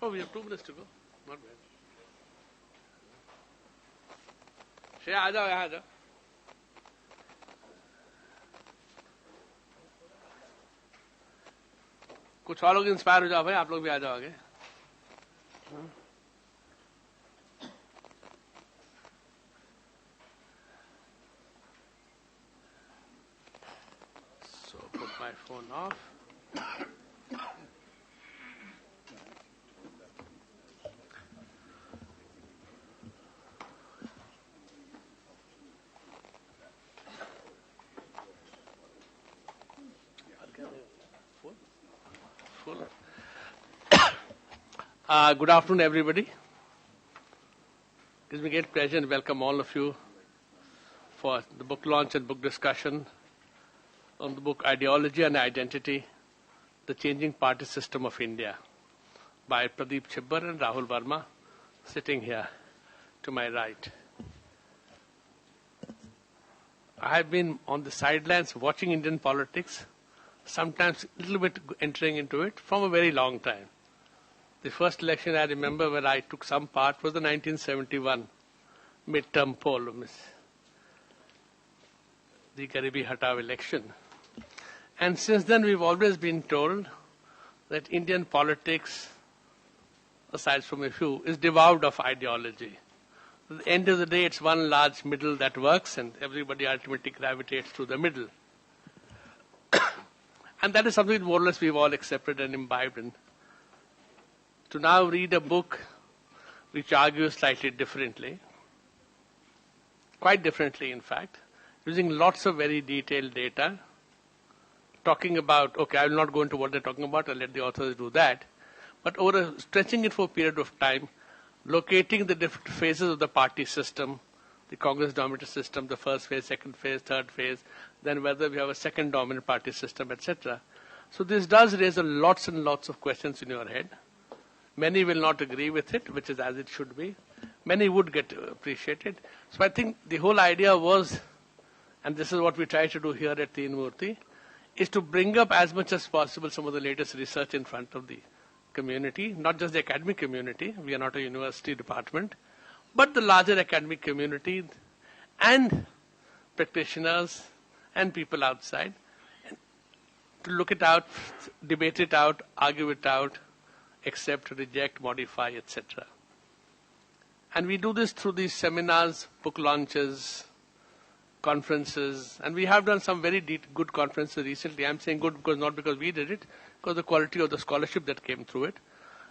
No, we have 2 minutes to go. Not bad. Shreya, आ जाओ यहाँ आ जाओ. कुछ और लोग इंस्पायर हो जाओ भाई, आप लोग भी आ जाओ आगे. So put my phone off. Good afternoon, everybody. It gives me great pleasure and welcome all of you for the book launch and book discussion on the book Ideology and Identity, The Changing Party System of India by Pradeep, Chhibber and Rahul Verma, sitting here to my right. I have been on the sidelines watching Indian politics, sometimes a little bit entering into it from a very long time. The first election I remember where I took some part was the 1971 midterm poll, the Garibi Hatao election. And since then we've always been told that Indian politics, aside from a few, is devoid of ideology. At the end of the day, it's one large middle that works and everybody ultimately gravitates to the middle. And that is something more or less we've all accepted and imbibed in. To now read a book which argues slightly differently, quite differently in fact, using lots of very detailed data, talking about, okay, I will not go into what they're talking about, I'll let the authors do that, but stretching it for a period of time, locating the different phases of the party system, the Congress-dominated system, the first phase, second phase, third phase, then whether we have a second dominant party system, etc. So this does raise lots and lots of questions in your head. Many will not agree with it, which is as it should be. Many would get appreciated. So I think the whole idea was, and this is what we try to do here at Teen Murti, is to bring up as much as possible some of the latest research in front of the community, not just the academic community, we are not a university department, but the larger academic community and practitioners and people outside, and to look it out, debate it out, argue it out, accept, reject, modify, etc. And we do this through these seminars, book launches, conferences, and we have done some very good conferences recently. I'm saying good because not because we did it, because the quality of the scholarship that came through it.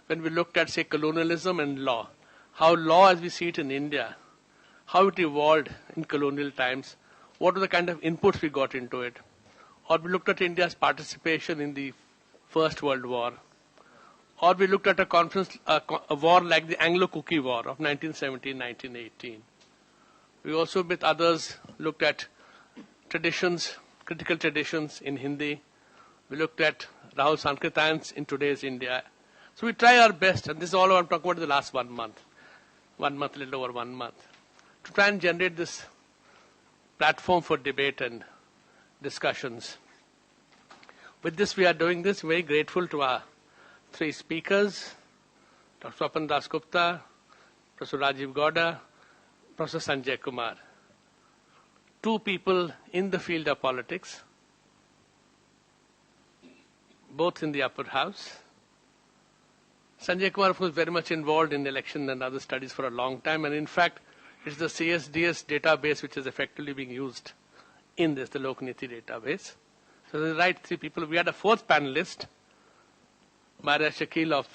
When we looked at, say, colonialism and law, how law as we see it in India, how it evolved in colonial times, what were the kind of inputs we got into it. Or we looked at India's participation in the First World War. Or we looked at a war like the Anglo-Cookie War of 1917-1918. We also, with others, looked at traditions, critical traditions in Hindi. We looked at Rahul Sankritayans in today's India. So we try our best, and this is all I'm talking about in the last 1 month. 1 month, a little over 1 month. To try and generate this platform for debate and discussions. With this, we are doing this. Very grateful to our 3 speakers, Dr. Swapan Dasgupta, Professor Rajeev Gowda, Professor Sanjay Kumar. 2 people in the field of politics, both in the upper house. Sanjay Kumar, of course, very much involved in election and other studies for a long time, and in fact, it's the CSDS database which is effectively being used in this, the Lokniti database. So the right 3 people. We had a 4th panelist, Marya, Shakil of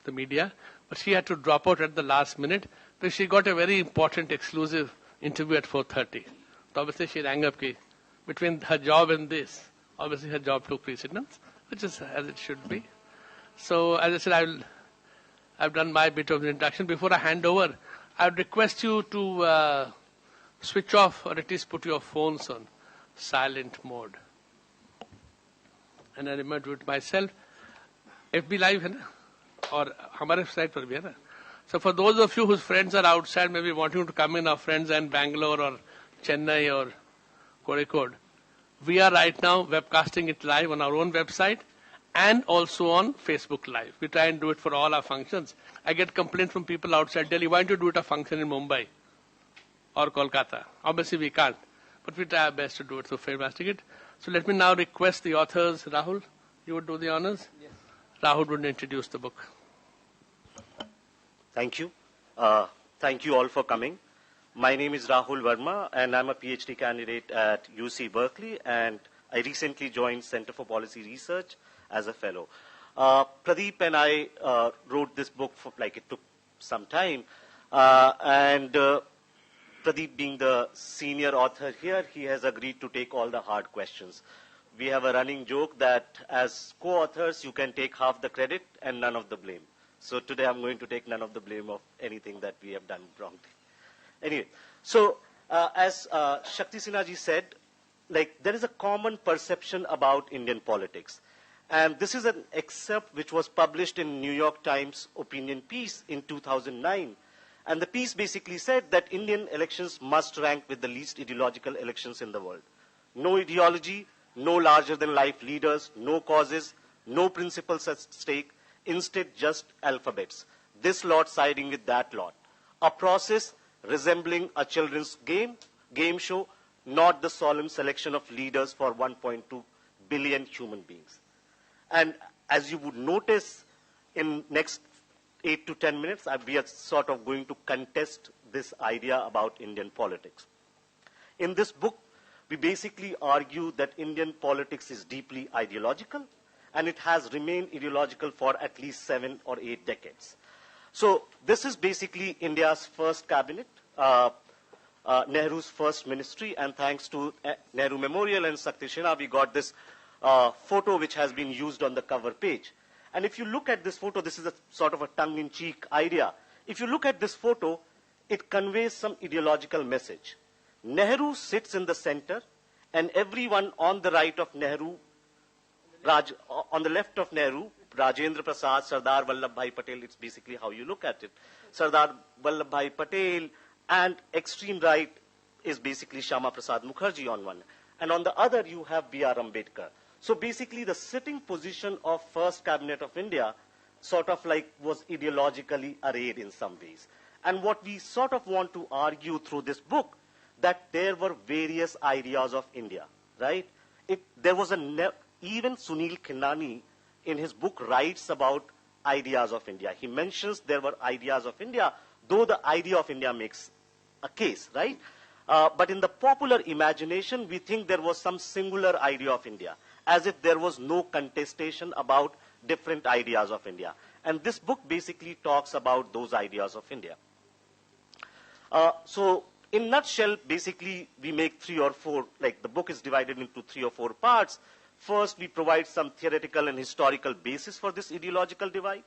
the media, but she had to drop out at the last minute because she got a very important exclusive interview at 4:30. So obviously she rang up between her job and this. Obviously her job took precedence, which is as it should be. So as I said, I've done my bit of the introduction. Before I hand over, I would request you to switch off or at least put your phones on silent mode. And I remember it myself. FB Live है ना और हमारे site पर भी है ना. So for those of you whose friends are outside, maybe wanting to come in, our friends in Bangalore or Chennai or Kozhikode, we are right now webcasting it live on our own website and also on Facebook Live. We try and do it for all our functions. I get complaints from people outside Delhi, why don't you do it a function in Mumbai or Kolkata? Obviously we can't, but we try our best to do it, so fantastic it. So let me now request the authors. Rahul, you would do the honors? Yes. Rahul would introduce the book. Thank you. Thank you all for coming. My name is Rahul Verma, and I'm a PhD candidate at UC Berkeley, and I recently joined Center for Policy Research as a fellow. Pradeep and I wrote this book for, it took some time, and Pradeep being the senior author here, he has agreed to take all the hard questions. We have a running joke that as co-authors, you can take half the credit and none of the blame. So today I'm going to take none of the blame of anything that we have done wrongly. Anyway, so as Shakti Sinha ji said, there is a common perception about Indian politics. And this is an excerpt which was published in New York Times opinion piece in 2009. And the piece basically said that Indian elections must rank with the least ideological elections in the world. No ideology, no larger-than-life leaders, no causes, no principles at stake, instead just alphabets. This lot siding with that lot. A process resembling a children's game show, not the solemn selection of leaders for 1.2 billion human beings. And as you would notice, in next 8 to 10 minutes, we are sort of going to contest this idea about Indian politics. In this book, we basically argue that Indian politics is deeply ideological, and it has remained ideological for at least 7 or 8 decades. So this is basically India's first cabinet, Nehru's first ministry, and thanks to Nehru Memorial and Shakti Sinha, we got this photo which has been used on the cover page. And if you look at this photo, this is a sort of a tongue-in-cheek idea. If you look at this photo, it conveys some ideological message. Nehru sits in the center, and everyone on the right of Nehru, on the left of Nehru, Rajendra Prasad, Sardar Vallabhbhai Patel, it's basically how you look at it. Sardar Vallabhbhai Patel, and extreme right is basically Shyama Prasad Mukherjee on one. And on the other, you have B.R. Ambedkar. So basically, the sitting position of First Cabinet of India sort of was ideologically arrayed in some ways. And what we sort of want to argue through this book, that there were various ideas of India, right? There was even Sunil Khinnani in his book writes about ideas of India. He mentions there were ideas of India, though the idea of India makes a case, right? But in the popular imagination, we think there was some singular idea of India, as if there was no contestation about different ideas of India. And this book basically talks about those ideas of India. So in a nutshell, basically, we make 3 or 4, the book is divided into 3 or 4 parts. First, we provide some theoretical and historical basis for this ideological divide.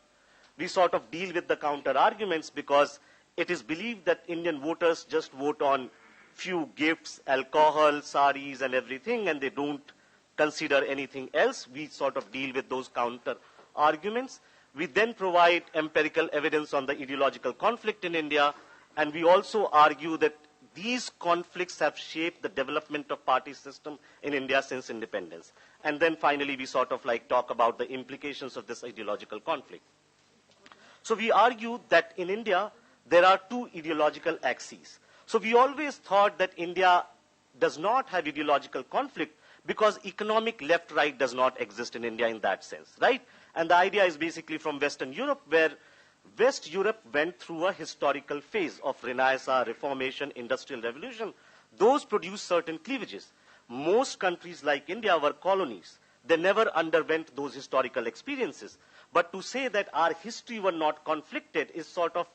We sort of deal with the counter-arguments because it is believed that Indian voters just vote on few gifts, alcohol, saris, and everything, and they don't consider anything else. We sort of deal with those counter-arguments. We then provide empirical evidence on the ideological conflict in India, and we also argue that these conflicts have shaped the development of party system in India since independence. And then finally, we sort of talk about the implications of this ideological conflict. So we argue that in India, there are 2 ideological axes. So we always thought that India does not have ideological conflict because economic left-right does not exist in India in that sense, right? And the idea is basically from Western Europe, where West Europe went through a historical phase of Renaissance, Reformation, Industrial Revolution. Those produced certain cleavages. Most countries like India were colonies. They never underwent those historical experiences. But to say that our history were not conflicted is sort of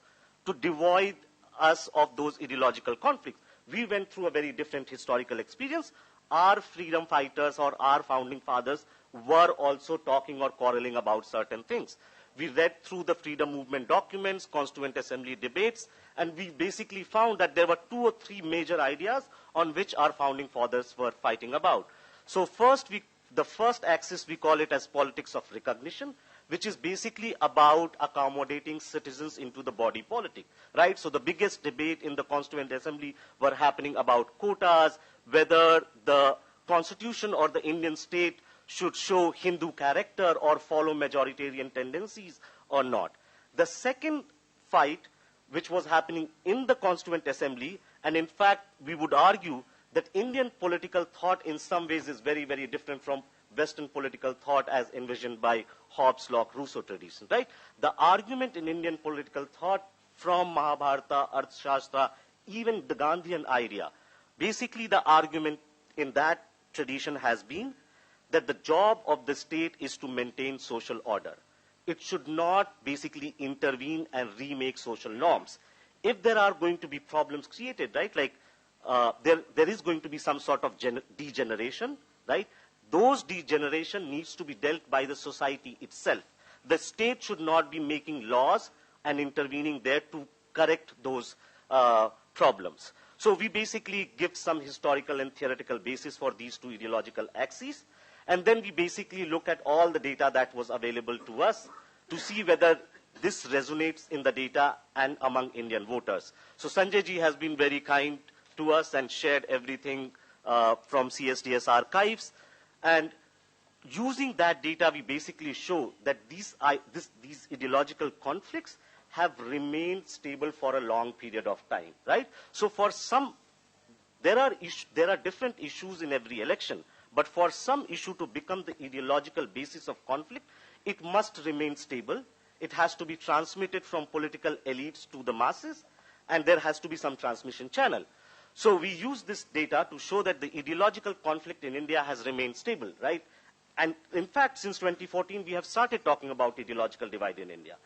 to devoid us of those ideological conflicts. We went through a very different historical experience. Our freedom fighters or our founding fathers were also talking or quarreling about certain things. We read through the freedom movement documents, Constituent Assembly debates, and we basically found that there were 2 or 3 major ideas on which our founding fathers were fighting about. So first, the first axis, we call it as politics of recognition, which is basically about accommodating citizens into the body politic, right? So the biggest debate in the Constituent Assembly were happening about quotas, whether the constitution or the Indian state should show Hindu character or follow majoritarian tendencies or not. The second fight, which was happening in the Constituent Assembly, and in fact, we would argue that Indian political thought in some ways is very, very different from Western political thought as envisioned by Hobbes, Locke, Rousseau tradition, right? The argument in Indian political thought from Mahabharata, Arthashastra, even the Gandhian idea, basically the argument in that tradition has been that the job of the state is to maintain social order. It should not basically intervene and remake social norms. If there are going to be problems created, right, like there is going to be some sort of degeneration, right? Those degeneration needs to be dealt by the society itself. The state should not be making laws and intervening there to correct those problems. So we basically give some historical and theoretical basis for these two ideological axes. And then we basically look at all the data that was available to us to see whether this resonates in the data and among Indian voters. So Sanjay ji has been very kind to us and shared everything from CSDS archives. And using that data, we basically show that these ideological conflicts have remained stable for a long period of time, right? So for some, there are different issues in every election, but for some issue to become the ideological basis of conflict, it must remain stable. It has to be transmitted from political elites to the masses, and there has to be some transmission channel. So we use this data to show that the ideological conflict in India has remained stable, right? And in fact, since 2014, we have started talking about ideological divide in India.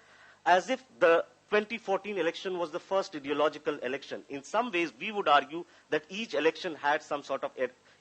As if the 2014 election was the first ideological election. In some ways, we would argue that each election had some sort of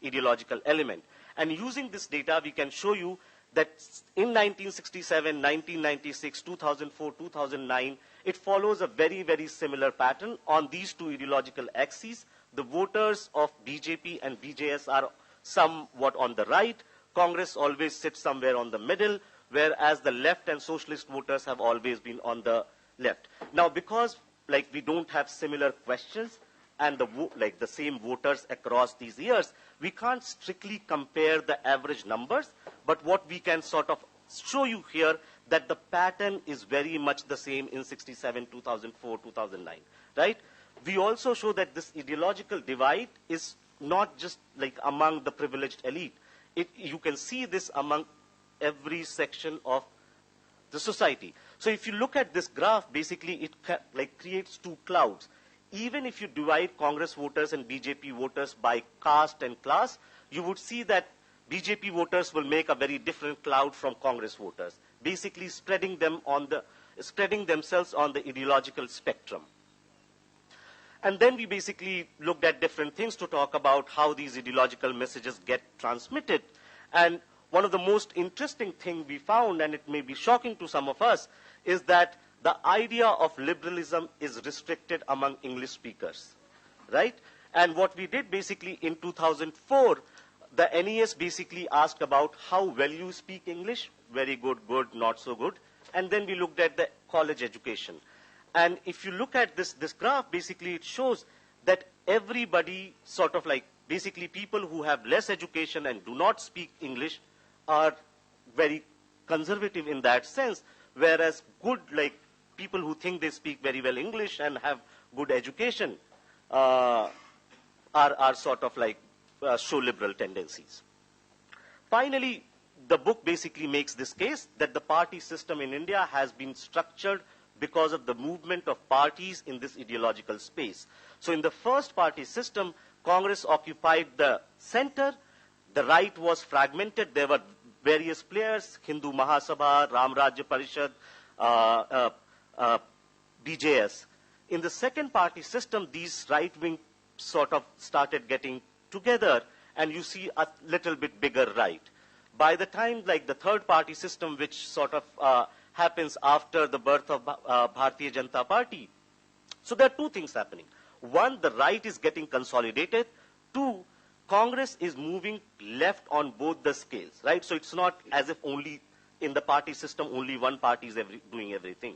ideological element. And using this data, we can show you that in 1967, 1996, 2004, 2009, it follows a very, very similar pattern on these two ideological axes. The voters of BJP and BJS are somewhat on the right. Congress always sits somewhere on the middle, whereas the left and socialist voters have always been on the left. Now, because we don't have similar questions and the same voters across these years, we can't strictly compare the average numbers, but what we can sort of show you here that the pattern is very much the same in 67, 2004, 2009, right? We also show that this ideological divide is not just among the privileged elite. You can see this among every section of the society. So if you look at this graph, basically it creates two clouds. Even if you divide Congress voters and BJP voters by caste and class, you would see that BJP voters will make a very different cloud from Congress voters, basically spreading themselves on the ideological spectrum. And then we basically looked at different things to talk about how these ideological messages get transmitted. And one of the most interesting things we found, and it may be shocking to some of us, is that the idea of liberalism is restricted among English speakers, right? And what we did basically in 2004, the NES basically asked about how well you speak English, very good, good, not so good. And then we looked at the college education. And if you look at this graph, basically it shows that everybody basically people who have less education and do not speak English are very conservative in that sense, whereas good, people who think they speak very well English and have good education are sort of show liberal tendencies. Finally, the book basically makes this case that the party system in India has been structured because of the movement of parties in this ideological space. So in the first party system, Congress occupied the center, the right was fragmented, there were various players, Hindu Mahasabha, Ram Rajya Parishad, BJS. In the second party system, these right-wing sort of started getting together, and you see a little bit bigger right. By the time, the third party system, which sort of happens after the birth of Bharatiya Janata Party. So there are two things happening. One, the right is getting consolidated. Two, Congress is moving left on both the scales, right? So it's not as if only in the party system, only one party is doing everything.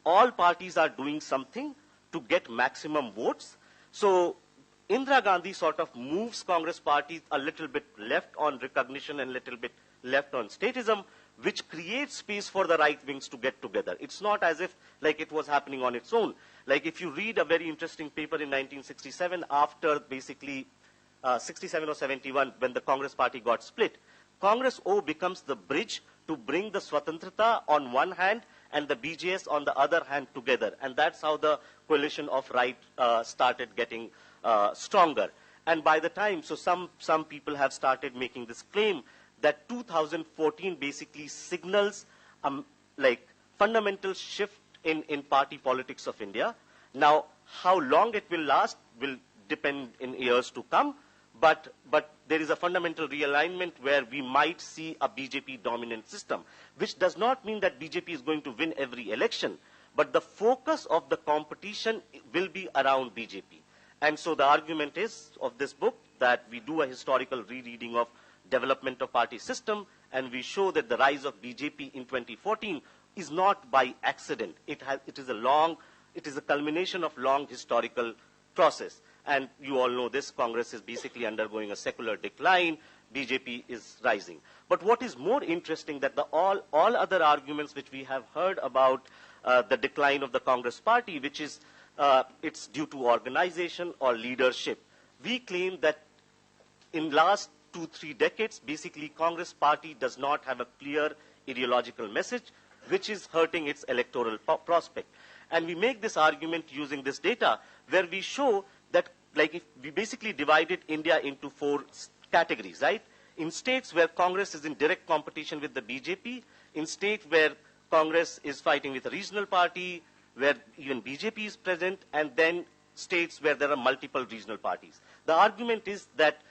All parties are doing something to get maximum votes. So Indira Gandhi sort of moves Congress party a little bit left on recognition and a little bit left on statism, which creates space for the right wings to get together. It's not as if like it was happening on its own. Like if you read a very interesting paper in 1967, after basically 67 or 71, when the Congress party got split, Congress O becomes the bridge to bring the Swatantrata on one hand and the BJS on the other hand together. And that's how the coalition of right started getting stronger. And by the time, so some people have started making this claim that 2014 basically signals like fundamental shift in party politics of India. Now, how long it will last will depend in years to come, but there is a fundamental realignment where we might see a BJP dominant system, which does not mean that BJP is going to win every election, but the focus of the competition will be around BJP. And so the argument is of this book that we do a historical rereading of development of party system, and we show that the rise of BJP in 2014 is not by accident. It is a culmination of long historical process. And you all know this, Congress is basically undergoing a secular decline, BJP is rising. But what is more interesting that all other arguments which we have heard about the decline of the Congress party, which is it's due to organization or leadership. We claim that in last 2-3 decades, basically Congress party does not have a clear ideological message, which is hurting its electoral prospect. And we make this argument using this data, where we show that, like, if we basically divided India into 4 categories, right? In states where Congress is in direct competition with the BJP, in states where Congress is fighting with a regional party, where even BJP is present, and then states where there are multiple regional parties. The argument is that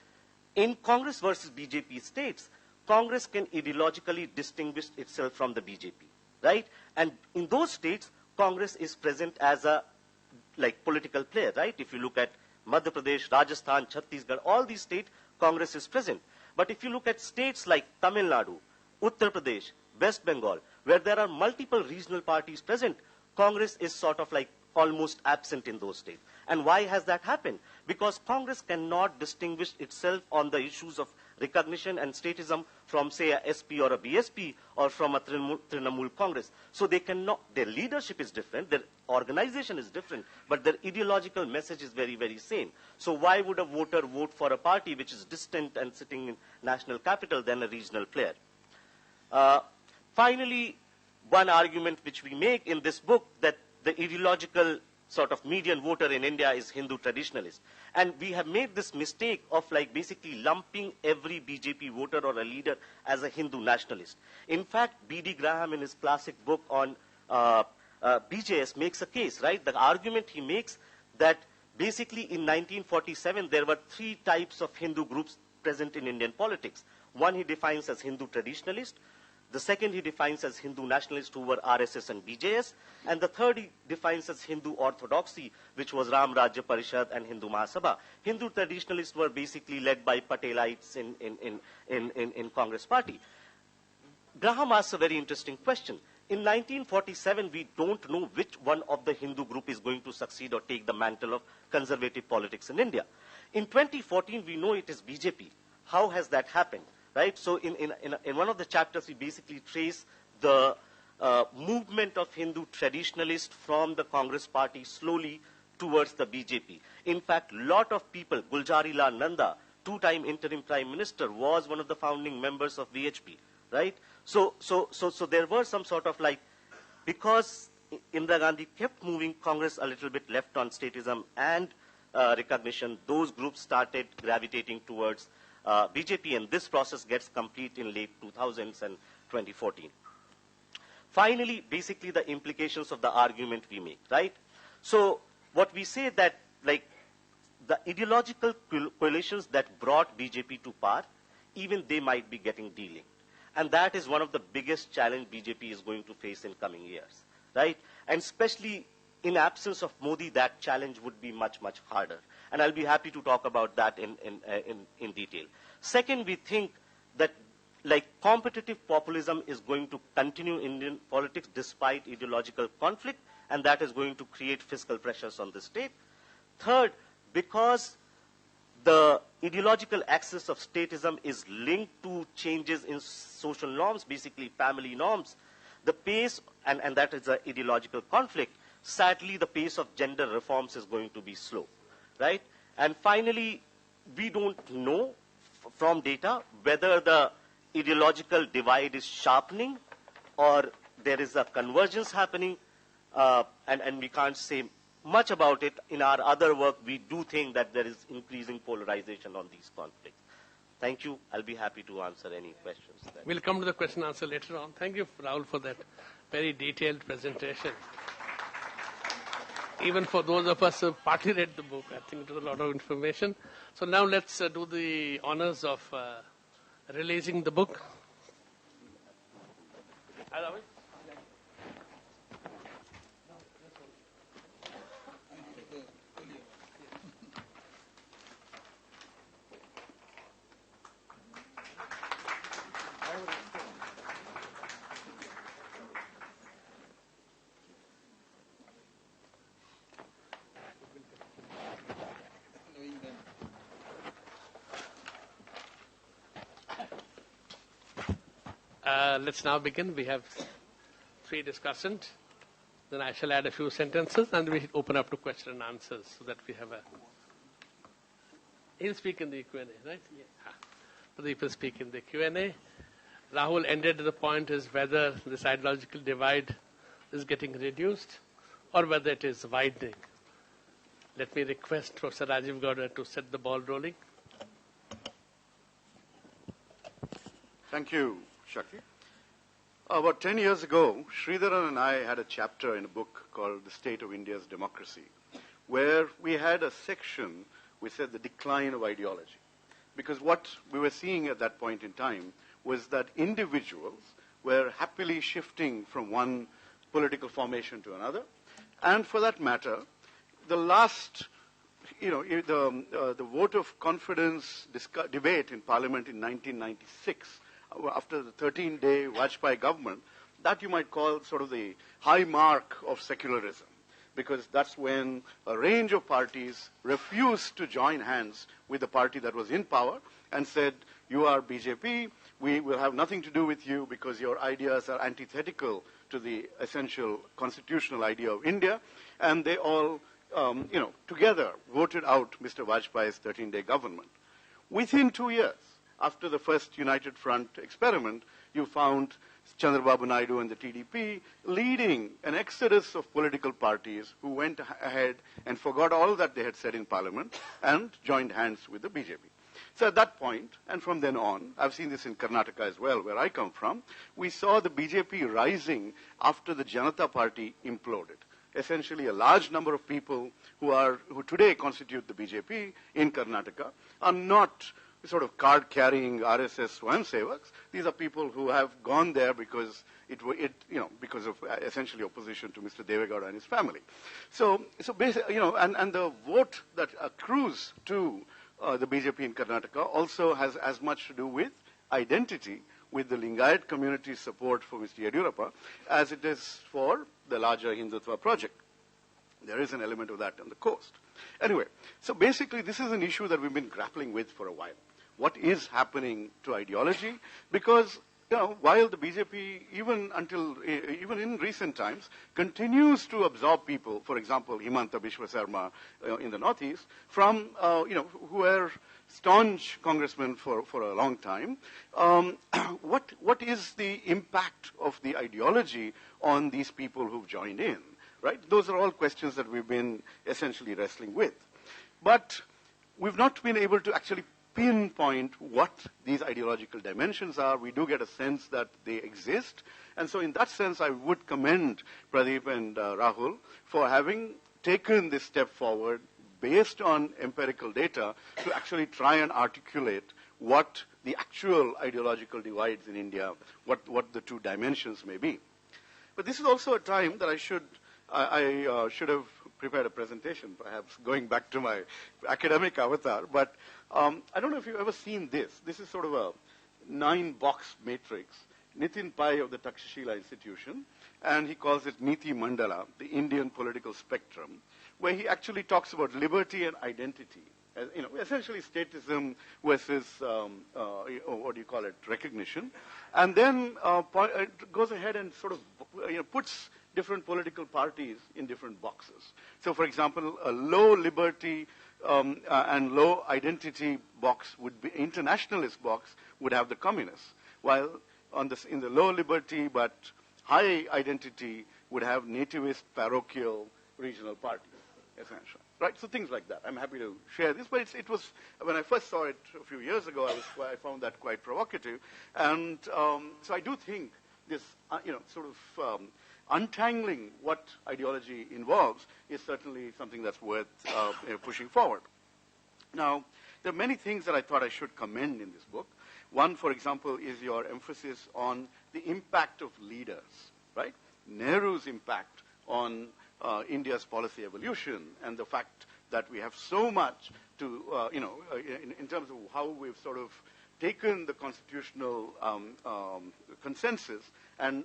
in Congress versus BJP states, Congress can ideologically distinguish itself from the BJP, right? And in those states, Congress is present as a political player, right? If you look at Madhya Pradesh, Rajasthan, Chhattisgarh, all these states, Congress is present. But if you look at states like Tamil Nadu, Uttar Pradesh, West Bengal, where there are multiple regional parties present, Congress is sort of like almost absent in those states. And why has that happened? Because Congress cannot distinguish itself on the issues of recognition and statism from, say, a SP or a BSP or from a Trinamool Congress. So they cannot, their leadership is different, their organization is different, but their ideological message is very, very same. So why would a voter vote for a party which is distant and sitting in national capital than a regional player? Finally, one argument which we make in this book that the ideological sort of median voter in India is Hindu traditionalist. And we have made this mistake of basically lumping every BJP voter or a leader as a Hindu nationalist. In fact, B.D. Graham in his classic book on BJS makes a case, right? The argument he makes that basically in 1947 there were 3 types of Hindu groups present in Indian politics. One he defines as Hindu traditionalist. The second he defines as Hindu nationalists who were RSS and BJS. And the third he defines as Hindu orthodoxy, which was Ram Rajya Parishad and Hindu Mahasabha. Hindu traditionalists were basically led by Patelites in Congress party. Graham asks a very interesting question. In 1947, we don't know which one of the Hindu group is going to succeed or take the mantle of conservative politics in India. In 2014, we know it is BJP. How has that happened? Right? So in one of the chapters, we basically trace the movement of Hindu traditionalists from the Congress party slowly towards the BJP. In fact, a lot of people, Gulzari Lal Nanda, 2-time interim prime minister, was one of the founding members of VHP. Right? So there were some sort of because Indira Gandhi kept moving Congress a little bit left on statism and recognition, those groups started gravitating towards BJP, and this process gets complete in late 2000s and 2014. Finally, basically the implications of the argument we make, right? So what we say that the ideological coalitions that brought BJP to power, even they might be getting delinked. And that is one of the biggest challenge BJP is going to face in coming years, right? And especially in absence of Modi, that challenge would be much, much harder. And I'll be happy to talk about that in detail. Second, we think that competitive populism is going to continue in Indian politics despite ideological conflict, and that is going to create fiscal pressures on the state. Third, because the ideological axis of statism is linked to changes in social norms, basically family norms. The pace, and that is an ideological conflict, sadly the pace of gender reforms is going to be slow, right? And finally, we don't know from data whether the ideological divide is sharpening or there is a convergence happening, and we can't say much about it. In our other work, we do think that there is increasing polarization on these conflicts. Thank you. I'll be happy to answer any questions. We'll come to the question and answer later on. Thank you, Rahul, for that very detailed presentation. Even for those of us who partly read the book, I think it was a lot of information. So now let's do the honors of releasing the book. Let's now begin. We have 3 discussants. Then I shall add a few sentences and we open up to question and answers so that we have a... He'll speak in the Q&A, right? Yeah. Pradeep will speak in the Q&A. Rahul ended the point is whether this ideological divide is getting reduced or whether it is widening. Let me request Professor Rajeev Gowda to set the ball rolling. Thank you, Shakil. About 10 years ago, Sridharan and I had a chapter in a book called The State of India's Democracy, where we had a section which said the decline of ideology. Because what we were seeing at that point in time was that individuals were happily shifting from one political formation to another. And for that matter, the last, the vote of confidence debate in Parliament in 1996, after the 13-day Vajpayee government, that you might call sort of the high mark of secularism, because that's when a range of parties refused to join hands with the party that was in power and said, you are BJP, we will have nothing to do with you because your ideas are antithetical to the essential constitutional idea of India, and they all, together voted out Mr. Vajpayee's 13-day government. Within 2 years, after the first United Front experiment, you found Chandrababu Naidu and the TDP leading an exodus of political parties who went ahead and forgot all that they had said in Parliament and joined hands with the BJP. So at that point, and from then on, I've seen this in Karnataka as well, where I come from, we saw the BJP rising after the Janata Party imploded. Essentially, a large number of people who today constitute the BJP in Karnataka are not sort of card-carrying RSS Swayamsevaks. These are people who have gone there because because of essentially opposition to Mr. Devegowda and his family. So basically, and the vote that accrues to the BJP in Karnataka also has as much to do with identity, with the Lingayat community's support for Mr. Yediyurappa, as it is for the larger Hindutva project. There is an element of that on the coast. Anyway, so basically this is an issue that we've been grappling with for a while. What is happening to ideology? Because, while the BJP, even in recent times, continues to absorb people, for example, Himanta Biswa Sarma in the Northeast, from, who were staunch congressmen for a long time, what is the impact of the ideology on these people who've joined in, right? Those are all questions that we've been essentially wrestling with. But we've not been able to actually pinpoint what these ideological dimensions are. We do get a sense that they exist. And so in that sense, I would commend Pradeep and Rahul for having taken this step forward based on empirical data to actually try and articulate what the actual ideological divides in India, what the two dimensions may be. But this is also a time that I should have prepared a presentation, perhaps going back to my academic avatar. But I don't know if you've ever seen this. This is sort of a 9-box matrix. Nitin Pai of the Takshashila Institution, and he calls it Niti Mandala, the Indian political spectrum, where he actually talks about liberty and identity essentially statism versus, what do you call it, recognition. And then it goes ahead and sort of puts different political parties in different boxes. So, for example, a low liberty and low identity box would be, internationalist box would have the communists, while in the low liberty but high identity would have nativist, parochial, regional parties, essentially. Right, so things like that. I'm happy to share this, but it was, when I first saw it a few years ago, I found that quite provocative. And so I do think this, sort of untangling what ideology involves is certainly something that's worth pushing forward. Now, there are many things that I thought I should commend in this book. One, for example, is your emphasis on the impact of leaders, right? Nehru's impact on India's policy evolution and the fact that we have so much to, in terms of how we've sort of taken the constitutional consensus and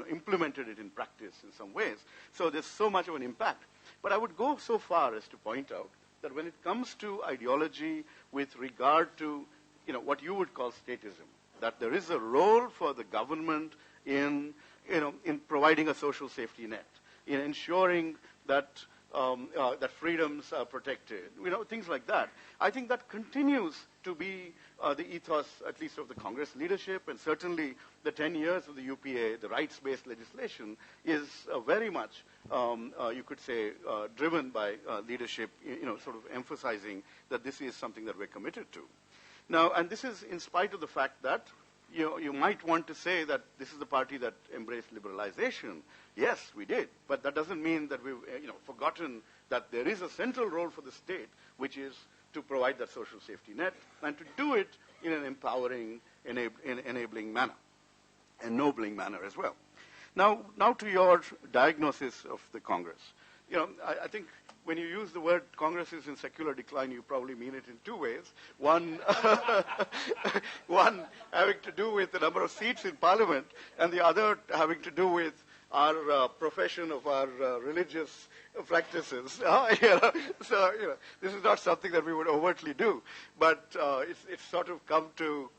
implemented it in practice in some ways. So there's so much of an impact. But I would go so far as to point out that when it comes to ideology with regard to, what you would call statism, that there is a role for the government in providing a social safety net, in ensuring that that freedoms are protected, things like that. I think that continues to be the ethos, at least of the Congress leadership, and certainly the 10 years of the UPA, the rights-based legislation, is very much, you could say, driven by leadership, sort of emphasizing that this is something that we're committed to. Now, and this is in spite of the fact that you might want to say that this is the party that embraced liberalization. Yes, we did, but that doesn't mean that we've forgotten that there is a central role for the state, which is to provide that social safety net and to do it in an empowering, enabling manner, ennobling manner as well. Now to your diagnosis of the Congress. I think when you use the word Congress is in secular decline, you probably mean it in two ways. One, one having to do with the number of seats in Parliament, and the other having to do with our profession of our religious practices. So this is not something that we would overtly do, but it's sort of come to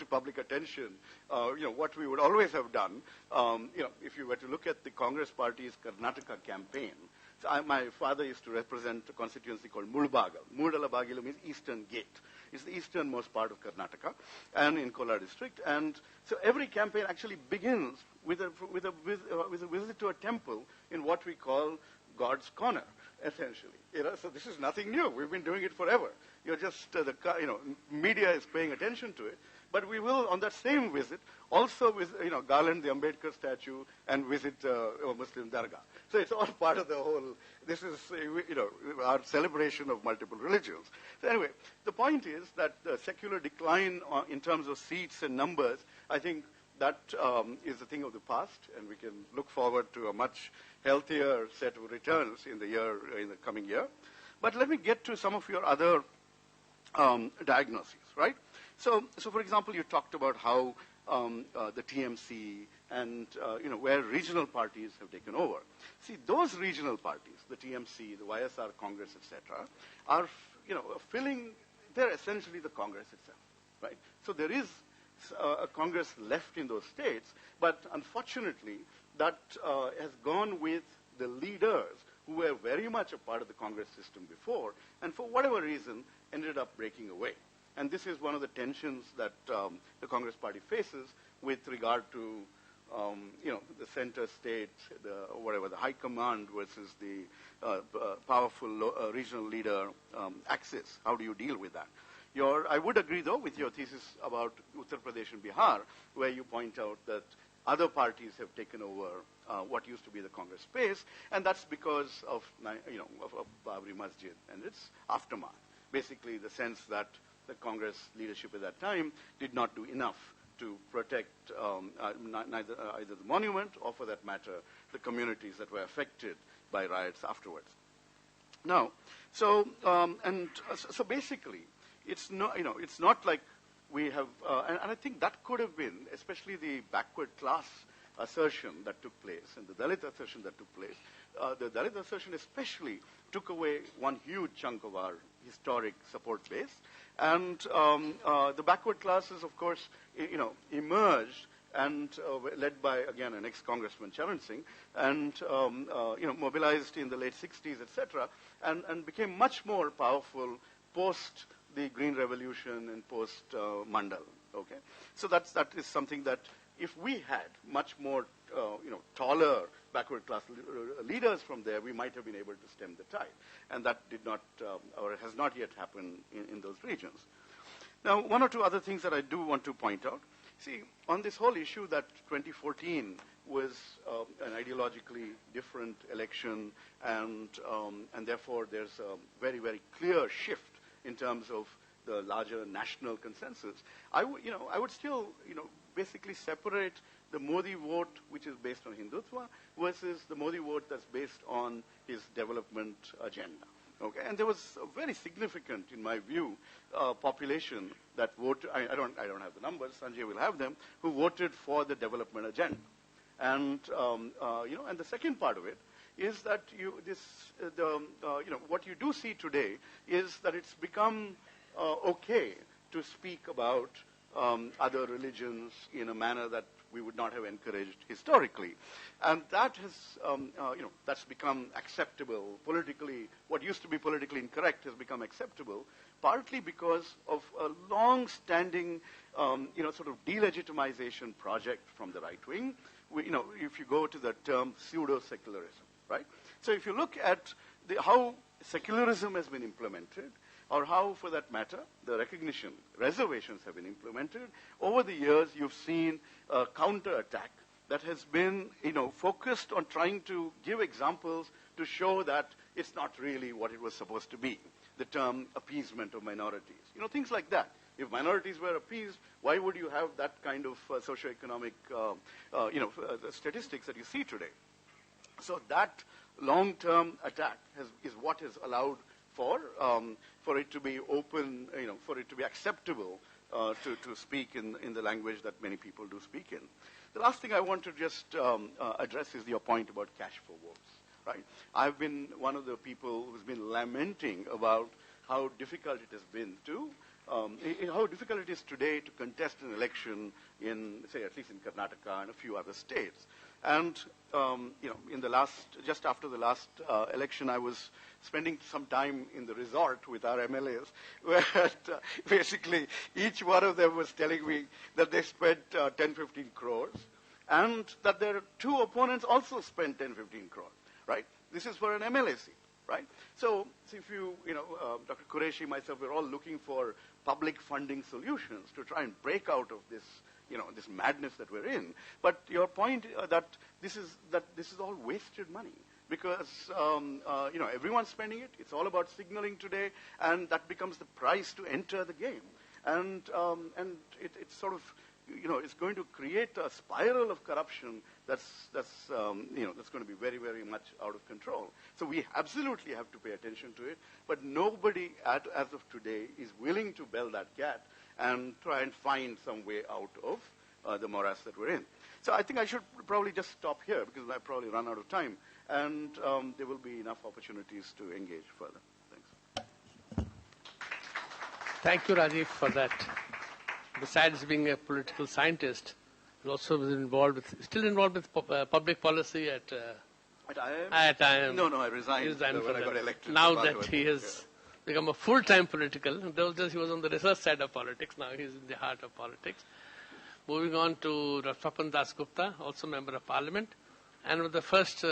public attention. What we would always have done. If you were to look at the Congress Party's Karnataka campaign. So my father used to represent a constituency called Mulbagal. Mudalabagilu means Eastern Gate. It's the easternmost part of Karnataka and in Kolar district. And so every campaign actually begins with a visit to a temple in what we call God's Corner, essentially. So this is nothing new. We've been doing it forever. You're just, media is paying attention to it. But we will, on that same visit, also garland the Ambedkar statue and visit a Muslim dargah. So it's all part of the whole, this is, our celebration of multiple religions. So anyway, the point is that the secular decline in terms of seats and numbers, I think that is a thing of the past, and we can look forward to a much healthier set of returns in the coming year. But let me get to some of your other diagnoses, right? So for example, you talked about how the TMC and where regional parties have taken over. See, those regional parties, the TMC, the YSR Congress, etc., are filling. They're essentially the Congress itself, right? So there is a Congress left in those states, but unfortunately, that has gone with the leaders who were very much a part of the Congress system before, and for whatever reason, ended up breaking away. And this is one of the tensions that the Congress Party faces with regard to, the center state, the high command versus the powerful regional leader axis. How do you deal with that? I would agree, though, with your thesis about Uttar Pradesh and Bihar, where you point out that other parties have taken over what used to be the Congress space, and that's because of Babri Masjid and its aftermath. Basically, the sense that the Congress leadership at that time did not do enough to protect either the monument or, for that matter, the communities that were affected by riots afterwards. Now, so basically, it's not like we have, and I think that could have been, especially the backward class assertion that took place and the Dalit assertion that took place. The Dalit assertion especially took away one huge chunk of our historic support base. And the backward classes, of course, emerged and led by, again, an ex-congressman, Charan Singh, and mobilized in the late 60s, etc., and became much more powerful post the Green Revolution and post Mandal. Okay, so that is something that if we had much more, taller backward class leaders from there, we might have been able to stem the tide, and that did not or has not yet happened in those regions. Now, one or two other things that I do want to point out. See, on this whole issue that 2014 was an ideologically different election, and therefore there's a very, very clear shift in terms of the larger national consensus. I would still, basically separate the Modi vote, which is based on Hindutva, versus the Modi vote that's based on his development agenda. Okay, and there was a very significant, in my view, population that voted. I don't have the numbers. Sanjay will have them. Who voted for the development agenda, and and the second part of it is that what you do see today is that it's become okay to speak about other religions in a manner that we would not have encouraged historically. And that has, that's become acceptable politically. What used to be politically incorrect has become acceptable, partly because of a long-standing, sort of delegitimization project from the right wing. If you go to the term pseudo-secularism, right? So if you look at how secularism has been implemented, or how, for that matter, the recognition, reservations have been implemented, over the years you've seen a counterattack that has been, focused on trying to give examples to show that it's not really what it was supposed to be. The term appeasement of minorities, things like that. If minorities were appeased, why would you have that kind of socioeconomic, statistics that you see today? So that long-term attack is what has allowed for it to be open, for it to be acceptable to speak in the language that many people do speak in. The last thing I want to just address is your point about cash for votes, right? I've been one of the people who's been lamenting about how difficult it has been to, how difficult it is today to contest an election in, say, at least in Karnataka and a few other states. And, just after the last election, I was spending some time in the resort with our MLAs, where basically each one of them was telling me that they spent 10, 15 crores, and that their two opponents also spent 10, 15 crores, right? This is for an MLA seat, right? So if you, Dr. Qureshi, myself, we're all looking for public funding solutions to try and break out of this, this madness that we're in. But your point that this is all wasted money, because everyone's spending it. It's all about signaling today, and that becomes the price to enter the game. And it's sort of, it's going to create a spiral of corruption that's going to be very, very much out of control. So we absolutely have to pay attention to it. But nobody, as of today, is willing to bell that cat and try and find some way out of the morass that we're in. So I think I should probably just stop here, because I've probably run out of time, and there will be enough opportunities to engage further. Thanks. Thank you, Rajeev, for that. Besides being a political scientist, he also was still involved with public policy at IIM? At IIM. No, I resigned when I got elected. Now that he has become a full-time political, in those days he was on the research side of politics, now he's in the heart of politics. Moving on to Swapan Dasgupta, also member of parliament, and one of the first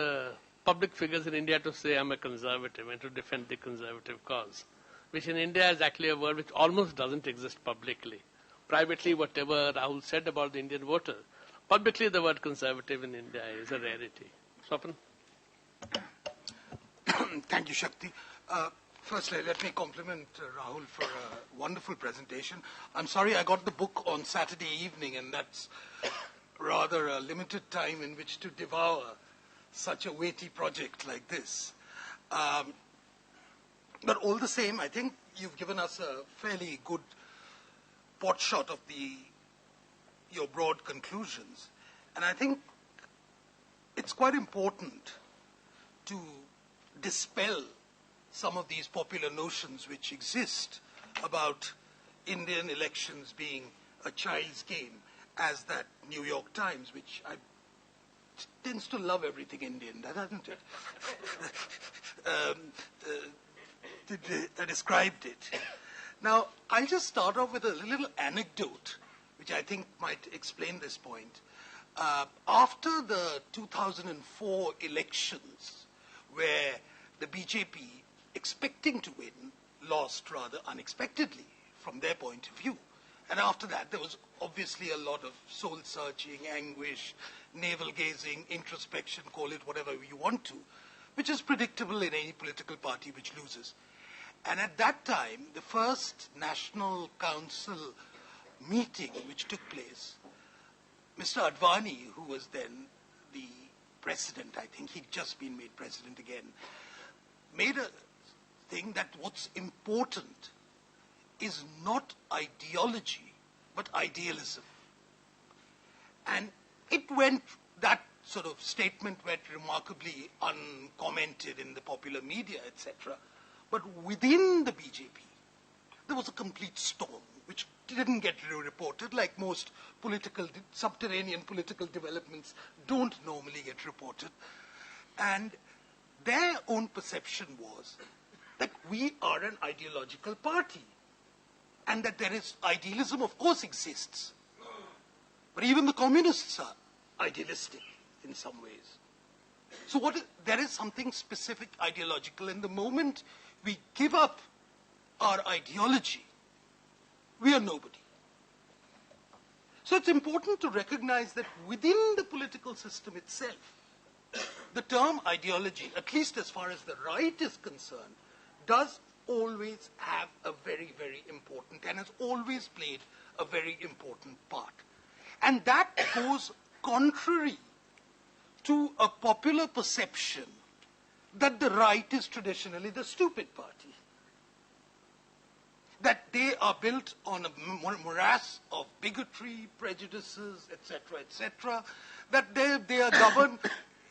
public figures in India to say I'm a conservative and to defend the conservative cause, which in India is actually a word which almost doesn't exist publicly. Privately, whatever Rahul said about the Indian voter, publicly the word conservative in India is a rarity. Swapan? Thank you, Shakti. Firstly, let me compliment Rahul for a wonderful presentation. I'm sorry I got the book on Saturday evening, and that's rather a limited time in which to devour such a weighty project like this. But all the same, I think you've given us a fairly good pot shot of your broad conclusions. And I think it's quite important to dispel some of these popular notions which exist about Indian elections being a child's game, as that New York Times, which tends to love everything Indian, doesn't it? Described it. Now, I'll just start off with a little anecdote, which I think might explain this point. After the 2004 elections, where the BJP, expecting to win, lost rather unexpectedly from their point of view. And after that, there was obviously a lot of soul-searching, anguish, navel-gazing, introspection, call it whatever you want to, which is predictable in any political party which loses. And at that time, the first National Council meeting which took place, Mr. Advani, who was then the president, I think he'd just been made president again, made a thing that what's important is not ideology, but idealism. And that sort of statement went remarkably uncommented in the popular media, etc. But within the BJP, there was a complete storm, which didn't get reported, like most subterranean political developments don't normally get reported. And their own perception was that we are an ideological party, and that there is idealism, of course, exists. But even the communists are idealistic in some ways. So there is something specific ideological, and the moment we give up our ideology, we are nobody. So it's important to recognize that within the political system itself, the term ideology, at least as far as the right is concerned, does always have a very, very important, and has always played a very important part. And that goes contrary to a popular perception that the right is traditionally the stupid party. That they are built on a morass of bigotry, prejudices, etc., that they are governed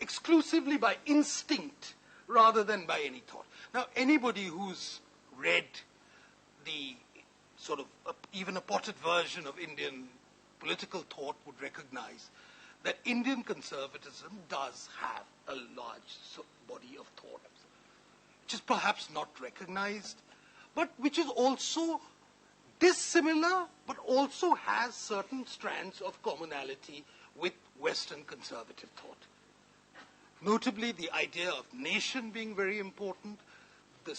exclusively by instinct rather than by any thought. Now, anybody who's read the sort of even a potted version of Indian political thought would recognize that Indian conservatism does have a large body of thought, which is perhaps not recognized, but which is also dissimilar, but also has certain strands of commonality with Western conservative thought. Notably, the idea of nation being very important, the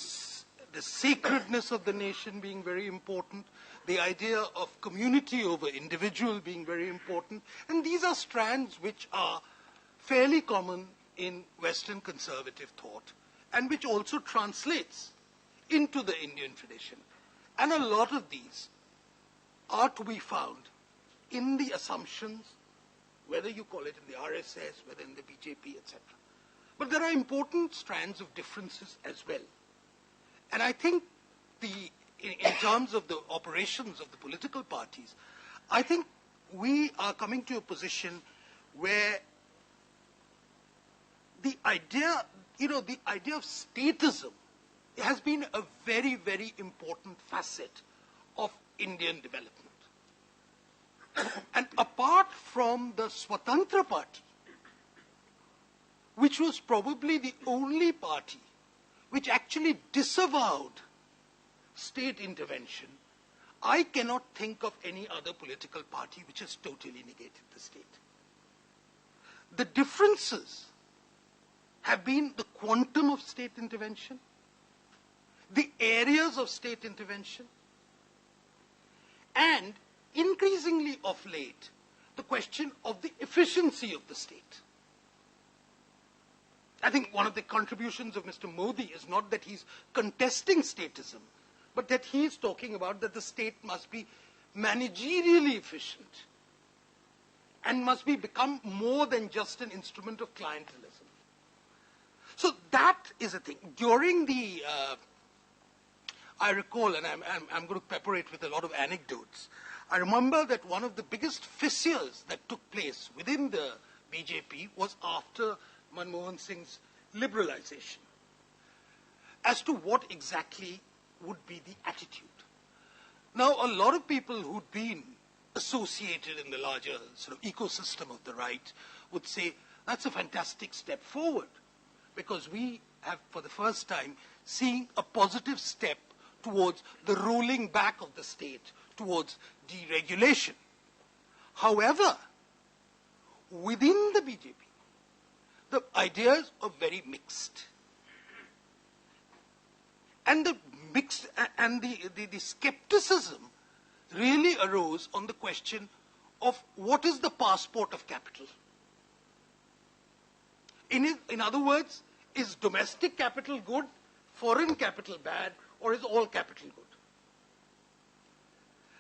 sacredness of the nation being very important, the idea of community over individual being very important, and these are strands which are fairly common in Western conservative thought, and which also translates into the Indian tradition. And a lot of these are to be found in the assumptions, whether you call it in the RSS, whether in the BJP, etc. But there are important strands of differences as well. And I think in terms of the operations of the political parties, I think we are coming to a position where the idea of statism has been a very, very important facet of Indian development. And apart from the Swatantra Party, which was probably the only party which actually disavowed state intervention, I cannot think of any other political party which has totally negated the state. The differences have been the quantum of state intervention, the areas of state intervention, and increasingly of late, the question of the efficiency of the state. I think one of the contributions of Mr. Modi is not that he's contesting statism, but that he is talking about that the state must be managerially efficient and must become more than just an instrument of clientelism. So that is a thing. During the, I recall, and I'm going to pepper it with a lot of anecdotes, I remember that one of the biggest fissures that took place within the BJP was after Manmohan Singh's liberalization. as to what exactly would be the attitude. Now, a lot of people who'd been associated in the larger sort of ecosystem of the right would say, that's a fantastic step forward, because we have, for the first time, seen a positive step towards the rolling back of the state, towards deregulation. However, within the BJP, the ideas are very mixed. And the skepticism really arose on the question of what is the passport of capital. In other words, is domestic capital good, foreign capital bad, or is all capital good?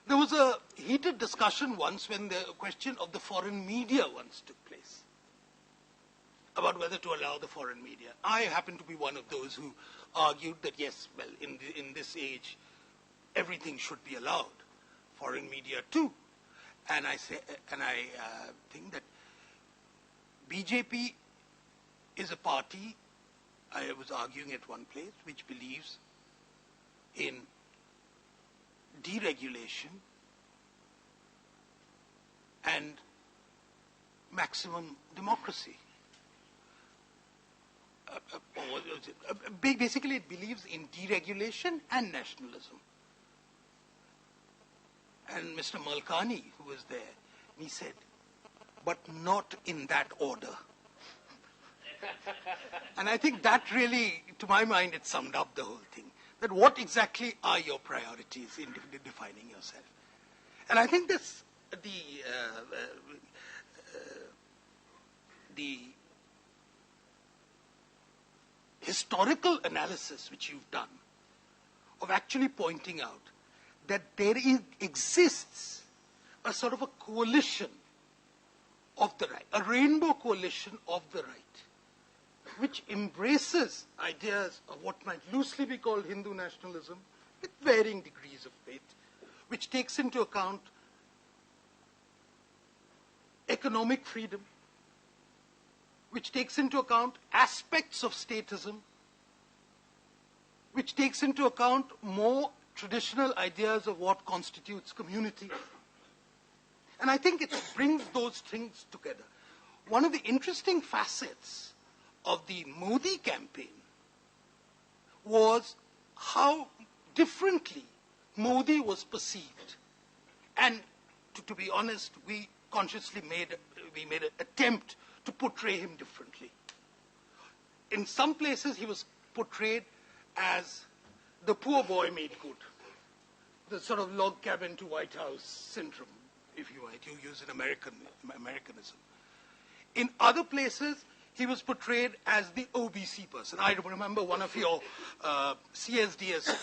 There was a heated discussion once when the question of the foreign media once took place, about whether to allow the foreign media. I happen to be one of those who argued that yes, well, in this age, everything should be allowed, foreign media too. And I think that BJP is a party, I was arguing at one place, which believes in deregulation and maximum democracy. Basically, it believes in deregulation and nationalism. And Mr. Malkani, who was there, he said, but not in that order. And I think that really, to my mind, it summed up the whole thing. That what exactly are your priorities in defining yourself? And I think this, the historical analysis which you've done of actually pointing out that there exists a sort of a coalition of the right, a rainbow coalition of the right, which embraces ideas of what might loosely be called Hindu nationalism with varying degrees of faith, which takes into account economic freedom, which takes into account aspects of statism, which takes into account more traditional ideas of what constitutes community. And I think it brings those things together. One of the interesting facets of the Modi campaign was how differently Modi was perceived. And to be honest, we consciously made an attempt to portray him differently. In some places, he was portrayed as the poor boy made good, the sort of log cabin to White House syndrome, if you might, you use an Americanism. In other places, he was portrayed as the OBC person. I remember one of your CSDS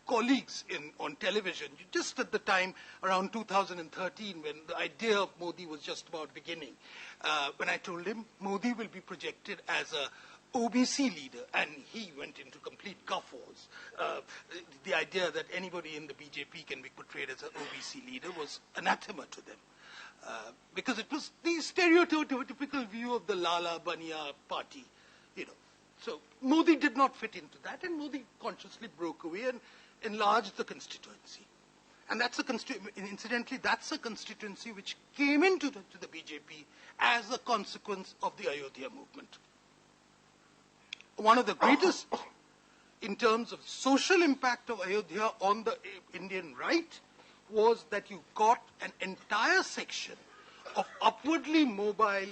colleagues on television, just at the time, around 2013, when the idea of Modi was just about beginning, when I told him Modi will be projected as a OBC leader, and he went into complete guffaws. The idea that anybody in the BJP can be portrayed as an OBC leader was anathema to them. Because it was the stereotypical view of the Lala Bania party, So Modi did not fit into that, and Modi consciously broke away and enlarged the constituency. And incidentally, that's a constituency which came into the BJP as a consequence of the Ayodhya movement. One of the greatest, in terms of social impact of Ayodhya on the Indian right, was that you got an entire section of upwardly mobile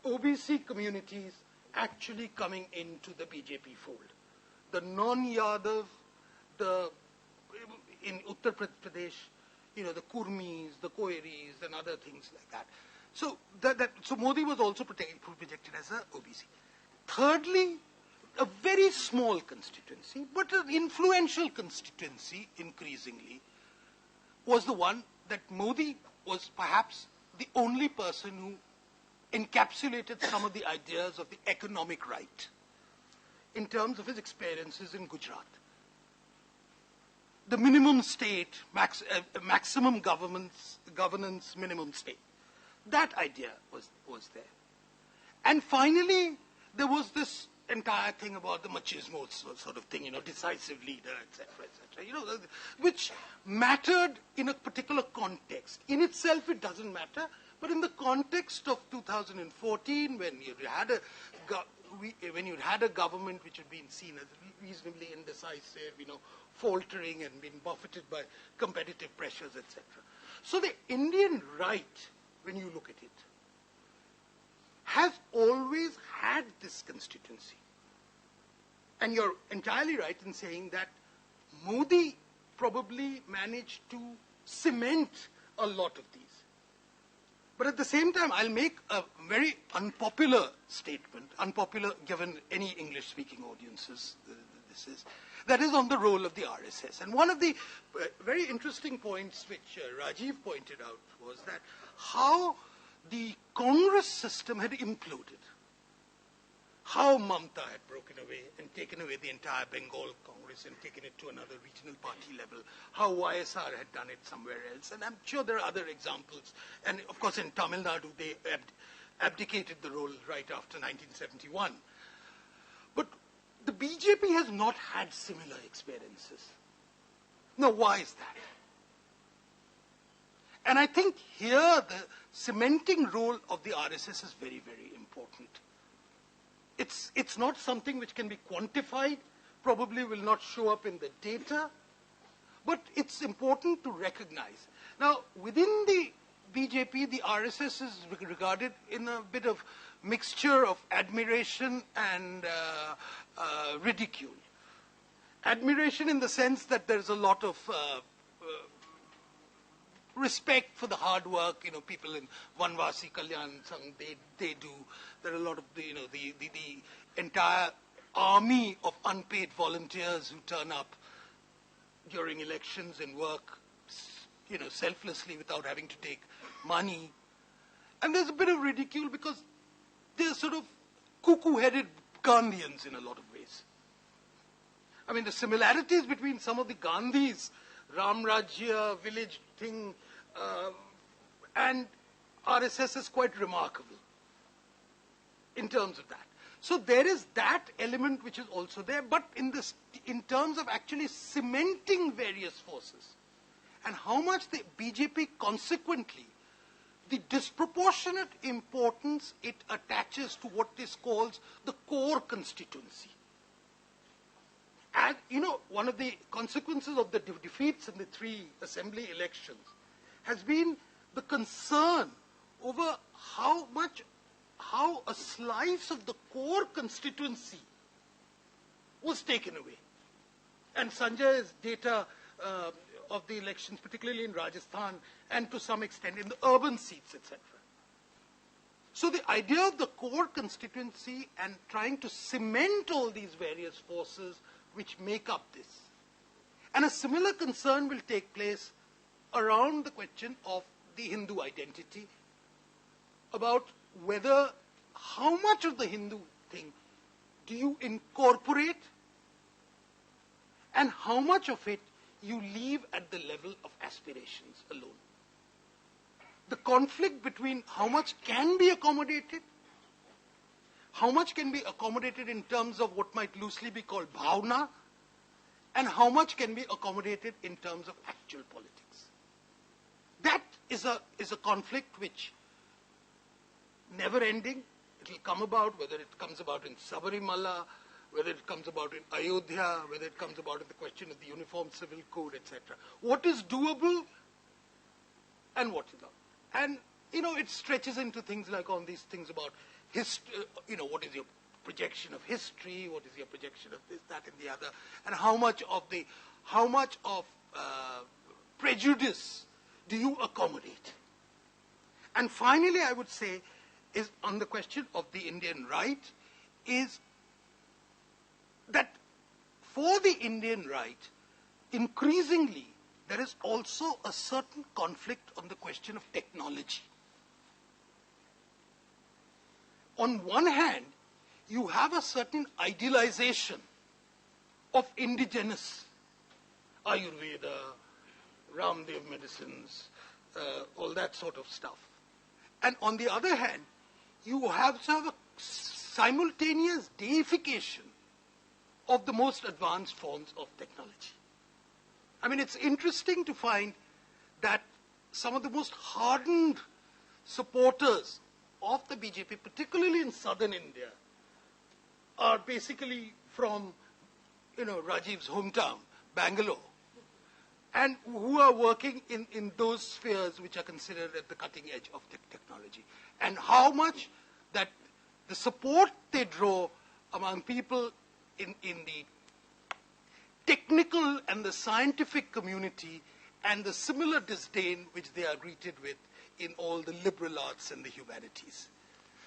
OBC communities actually coming into the BJP fold. The non-Yadav, in Uttar Pradesh, the Kurmis, the Koiris, and other things like that. So so Modi was also projected as an OBC. Thirdly, a very small constituency, but an influential constituency increasingly, was the one that Modi was perhaps the only person who encapsulated some of the ideas of the economic right in terms of his experiences in Gujarat. The minimum state, maximum governance, minimum state. That idea was there. And finally, there was this entire thing about the machismo sort of thing, decisive leader, etc., which mattered in a particular context. In itself, it doesn't matter, but in the context of 2014, when you had a government which had been seen as reasonably indecisive, faltering and been buffeted by competitive pressures, etc. So the Indian right, when you look at it, has always had this constituency. And you're entirely right in saying that Modi probably managed to cement a lot of these. But at the same time, I'll make a very unpopular statement, unpopular given any English-speaking audiences that is on the role of the RSS. And one of the very interesting points which Rajeev pointed out was that how the Congress system had imploded. How Mamta had broken away and taken away the entire Bengal Congress and taken it to another regional party level. How YSR had done it somewhere else. And I'm sure there are other examples. And of course in Tamil Nadu they abdicated the role right after 1971. But the BJP has not had similar experiences. Now why is that? And I think here the cementing role of the RSS is very, very important. It's not something which can be quantified, probably will not show up in the data, but it's important to recognize. Now, within the BJP, the RSS is regarded in a bit of mixture of admiration and ridicule. Admiration in the sense that there's a lot of respect for the hard work, people in Vanvasi Kalyan Sangh, they do. There are a lot of, the entire army of unpaid volunteers who turn up during elections and work, selflessly without having to take money. And there's a bit of ridicule because they're sort of cuckoo-headed Gandhians in a lot of ways. I mean, the similarities between some of the Gandhis, Ram Rajya, village thing, and RSS is quite remarkable in terms of that. So there is that element which is also there, but in terms of actually cementing various forces and how much the BJP consequently, the disproportionate importance it attaches to what is called the core constituency. And, one of the consequences of the defeats in the 3 assembly elections has been the concern over how a slice of the core constituency was taken away. And Sanjay's data of the elections, particularly in Rajasthan and to some extent in the urban seats, etc. So the idea of the core constituency and trying to cement all these various forces which make up this. And a similar concern will take place around the question of the Hindu identity, about how much of the Hindu thing do you incorporate and how much of it you leave at the level of aspirations alone. The conflict between how much can be accommodated, how much can be accommodated in terms of what might loosely be called bhavna, and how much can be accommodated in terms of actual politics. That is a conflict which never ending. It will come about, whether it comes about in Sabarimala, whether it comes about in Ayodhya, whether it comes about in the question of the Uniform Civil Code, etc. What is doable and what is not. And, it stretches into things like all these things about history, what is your projection of history, what is your projection of this, that, and the other, and how much of prejudice do you accommodate. And finally, I would say, is on the question of the Indian right, is that for the Indian right, increasingly, there is also a certain conflict on the question of technology. On one hand, you have a certain idealization of indigenous Ayurveda, Ramdev medicines, all that sort of stuff. And on the other hand, you have to have a simultaneous deification of the most advanced forms of technology. I mean, it's interesting to find that some of the most hardened supporters of the BJP, particularly in southern India, are basically from, Rajeev's hometown, Bangalore, and who are working in those spheres which are considered at the cutting edge of technology. And how much that the support they draw among people in the technical and the scientific community, and the similar disdain which they are greeted with in all the liberal arts and the humanities.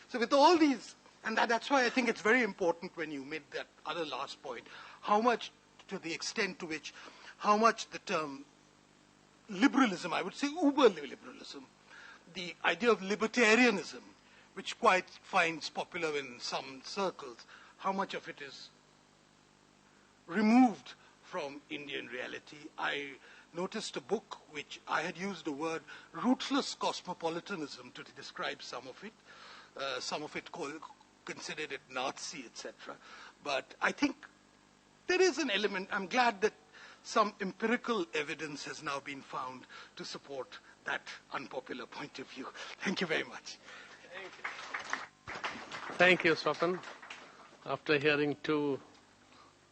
So with all these, and that's why I think it's very important when you made that other last point, how much, to the extent to which, how much the term liberalism, I would say uber-liberalism, the idea of libertarianism, which quite finds popular in some circles, how much of it is removed from Indian reality. I noticed a book which I had used the word ruthless cosmopolitanism to describe some of it considered it Nazi, etc. But I think there is an element, I'm glad that some empirical evidence has now been found to support that unpopular point of view. Thank you very much. Thank you, Swapan. After hearing two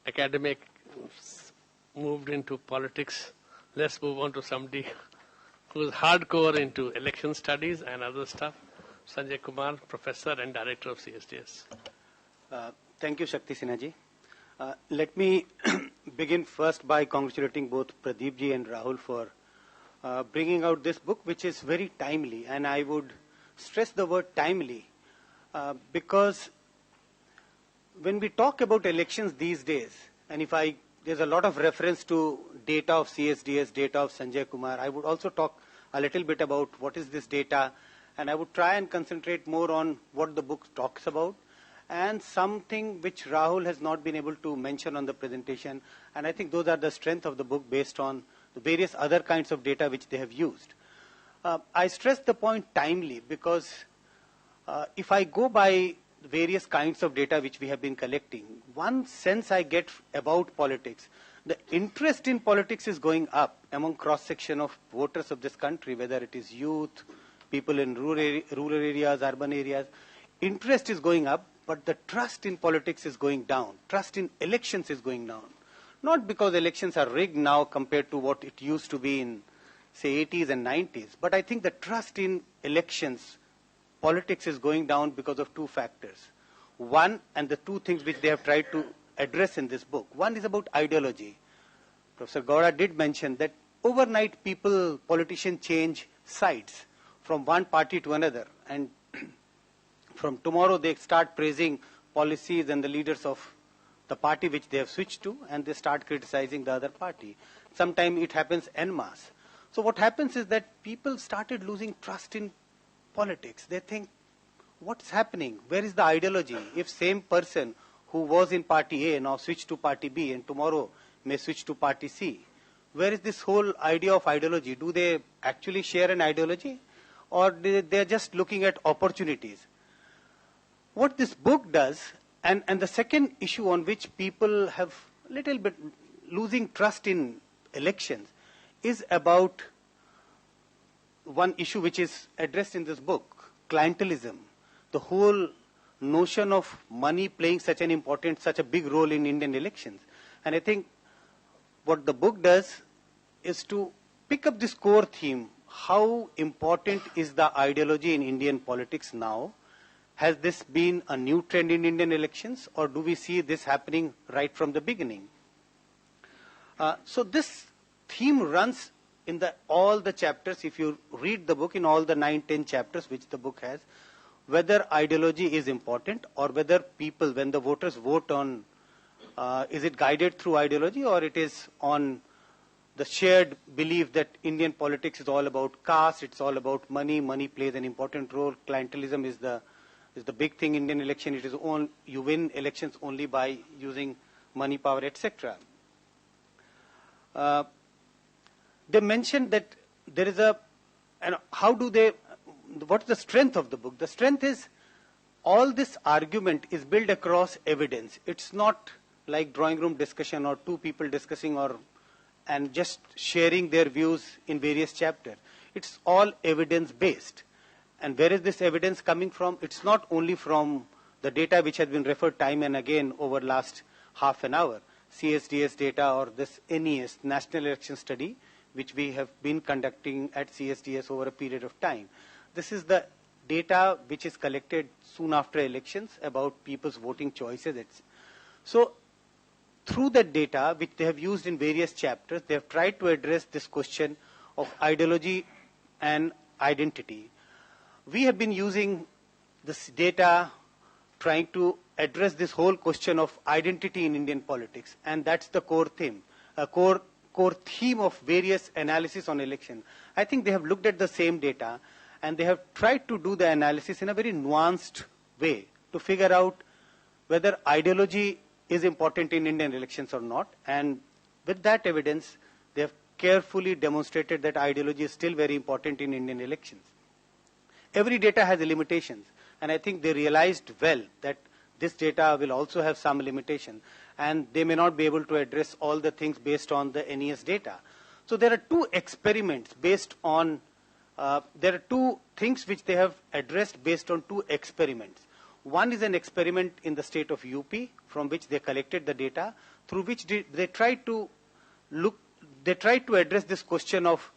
academics moved into politics, let's move on to somebody who's hardcore into election studies and other stuff. Sanjay Kumar, Professor and Director of CSDS. Thank you, Shakti Sinha ji. Let me begin first by congratulating both Pradeep ji and Rahul for bringing out this book, which is very timely. And I would stress the word timely because when we talk about elections these days, and there's a lot of reference to data of CSDS, data of Sanjay Kumar, I would also talk a little bit about what is this data, and I would try and concentrate more on what the book talks about, and something which Rahul has not been able to mention on the presentation, and I think those are the strength of the book based on the various other kinds of data which they have used. I stress the point timely because if I go by various kinds of data which we have been collecting, one sense I get about politics, the interest in politics is going up among cross-section of voters of this country, whether it is youth, people in rural areas, urban areas. Interest is going up, but the trust in politics is going down. Trust in elections is going down. Not because elections are rigged now compared to what it used to be in, say, 80s and 90s, but I think the trust in elections, politics is going down because of two factors. One, and the two things which they have tried to address in this book. One is about ideology. Professor Gowda did mention that overnight politicians change sides from one party to another, and from tomorrow they start praising policies and the leaders of the party which they have switched to, and they start criticizing the other party. Sometimes it happens en masse. So what happens is that people started losing trust in politics. They think, what's happening? Where is the ideology? If same person who was in party A now switched to party B and tomorrow may switch to party C, where is this whole idea of ideology? Do they actually share an ideology? Or they're just looking at opportunities? What this book does, and the second issue on which people have a little bit losing trust in elections, is about one issue which is addressed in this book, clientelism. The whole notion of money playing such a big role in Indian elections. And I think what the book does is to pick up this core theme. How important is the ideology in Indian politics now? Has this been a new trend in Indian elections, or do we see this happening right from the beginning? So this theme runs in all the chapters. If you read the book in all the 9-10 chapters which the book has, whether ideology is important or whether people, when the voters vote on, is it guided through ideology or it is on the shared belief that Indian politics is all about caste, it's all about money, money plays an important role, clientelism is the big thing in Indian election, it is you win elections only by using money, power, etc. They mentioned that there is what is the strength of the book? The strength is all this argument is built across evidence. It's not like drawing room discussion or two people discussing and just sharing their views in various chapters. It's all evidence-based. And where is this evidence coming from? It's not only from the data which has been referred time and again over last half an hour, CSDS data or this NES, National Election Study, which we have been conducting at CSDS over a period of time. This is the data which is collected soon after elections about people's voting choices. So through that data, which they have used in various chapters, they have tried to address this question of ideology and identity. We have been using this data trying to address this whole question of identity in Indian politics, and that's the core theme, core theme of various analysis on election. I think they have looked at the same data, and they have tried to do the analysis in a very nuanced way to figure out whether ideology is important in Indian elections or not. And with that evidence, they have carefully demonstrated that ideology is still very important in Indian elections. Every data has limitations, and I think they realized well that this data will also have some limitation, and they may not be able to address all the things based on the NES data. So there are two experiments based on, there are two things which they have addressed based on two experiments. One is an experiment in the state of UP, from which they collected the data, through which they tried to address this question of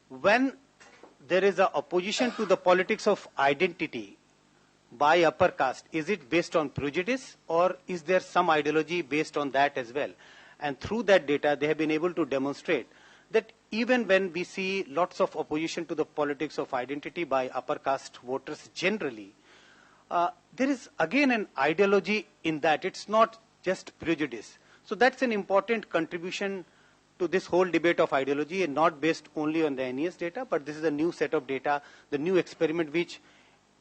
when there is an opposition to the politics of identity by upper caste, is it based on prejudice or is there some ideology based on that as well? And through that data, they have been able to demonstrate that even when we see lots of opposition to the politics of identity by upper caste voters generally, there is again an ideology in that. It's not just prejudice. So that's an important contribution to this whole debate of ideology, and not based only on the NES data, but this is a new set of data, the new experiment which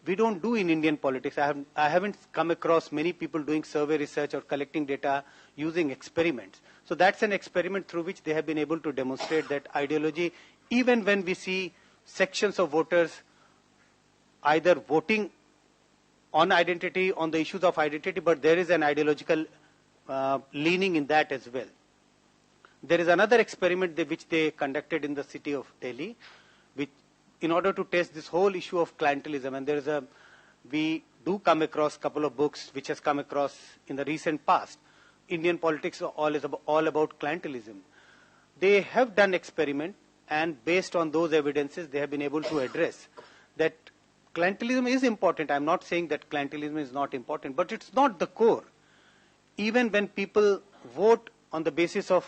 we don't do in Indian politics. I haven't come across many people doing survey research or collecting data using experiments. So that's an experiment through which they have been able to demonstrate that ideology, even when we see sections of voters either voting on identity, on the issues of identity, but there is an ideological leaning in that as well. There is another experiment which they conducted in the city of Delhi, which in order to test this whole issue of clientelism, and we do come across a couple of books which has come across in the recent past. Indian politics are all about clientelism. They have done experiment, and based on those evidences, they have been able to address that clientelism is important. I'm not saying that clientelism is not important, but it's not the core. Even when people vote on the basis of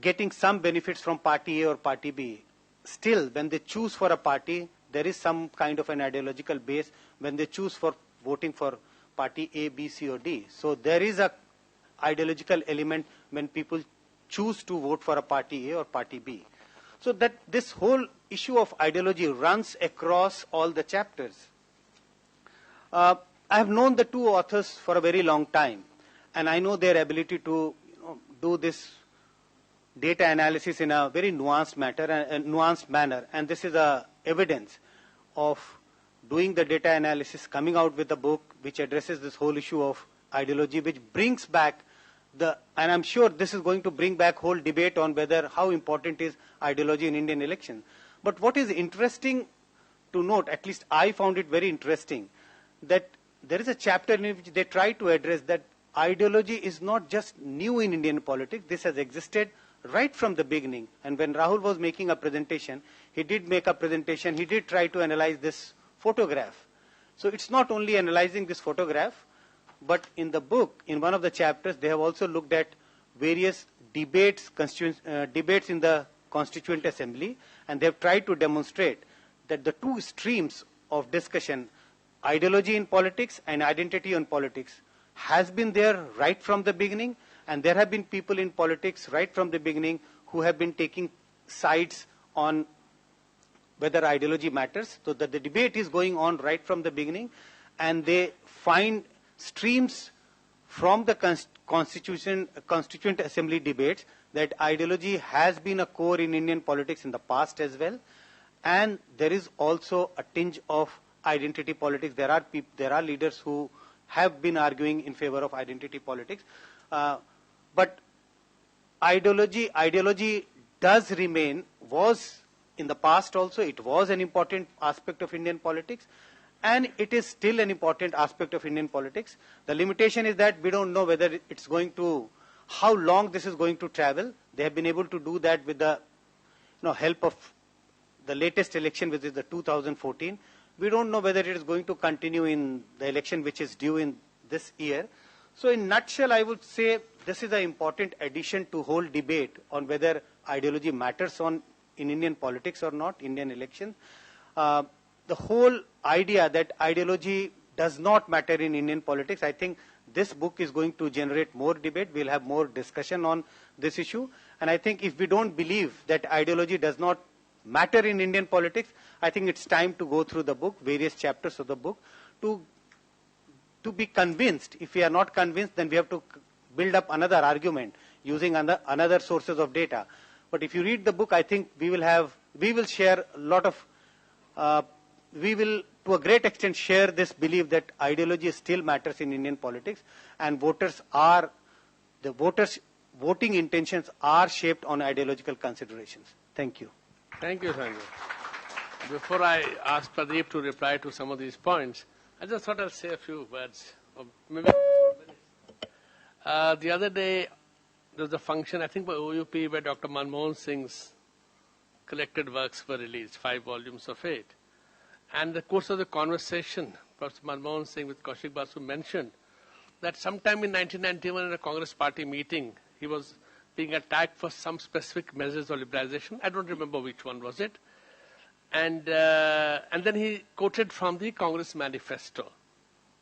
getting some benefits from party A or party B, still when they choose for a party, there is some kind of an ideological base when they choose for voting for party A, B, C or D. So there is a ideological element when people choose to vote for a party A or party B. So that this whole issue of ideology runs across all the chapters. I have known the two authors for a very long time, and I know their ability to do this data analysis in a very nuanced manner, and this is a evidence of doing the data analysis, coming out with a book which addresses this whole issue of ideology, which brings back and I'm sure this is going to bring back whole debate on how important is ideology in Indian elections. But what is interesting to note, at least I found it very interesting, that there is a chapter in which they try to address that ideology is not just new in Indian politics. This has existed right from the beginning. And when Rahul was making a presentation, he did try to analyze this photograph. So it's not only analyzing this photograph, but in the book, in one of the chapters, they have also looked at various debates in the Constituent Assembly, and they have tried to demonstrate that the two streams of discussion, ideology in politics and identity in politics, has been there right from the beginning, and there have been people in politics right from the beginning who have been taking sides on whether ideology matters. So that the debate is going on right from the beginning, and they find streams from the Constituent Assembly debates that ideology has been a core in Indian politics in the past as well, and there is also a tinge of identity politics. There are leaders who have been arguing in favor of identity politics. But ideology does remain, was in the past also, it was an important aspect of Indian politics, and it is still an important aspect of Indian politics. The limitation is that we don't know whether it's going to, how long this is going to travel. They have been able to do that with the help of the latest election, which is the 2014. We don't know whether it is going to continue in the election which is due in this year. So in nutshell, I would say this is an important addition to whole debate on whether ideology matters in Indian politics or not, Indian elections. The whole idea that ideology does not matter in Indian politics, I think this book is going to generate more debate. We'll have more discussion on this issue. And I think if we don't believe that ideology does not matter in Indian politics, I think it's time to go through the book, various chapters of the book, to be convinced. If we are not convinced, then we have to build up another argument using another sources of data. But if you read the book, I think we will share a lot of, we will to a great extent share this belief that ideology still matters in Indian politics, and voters' voting intentions are shaped on ideological considerations. Thank you. Thank you, Sanjay. Before I ask Pradeep to reply to some of these points, I just thought I'll say a few words. Or maybe the other day, there was a function, I think by OUP, where Dr. Manmohan Singh's collected works were released, 5 volumes of it. And in the course of the conversation, Professor Manmohan Singh with Kaushik Basu mentioned that sometime in 1991 in a Congress party meeting, he was being attacked for some specific measures of liberalization. I don't remember which one was it. And then he quoted from the Congress manifesto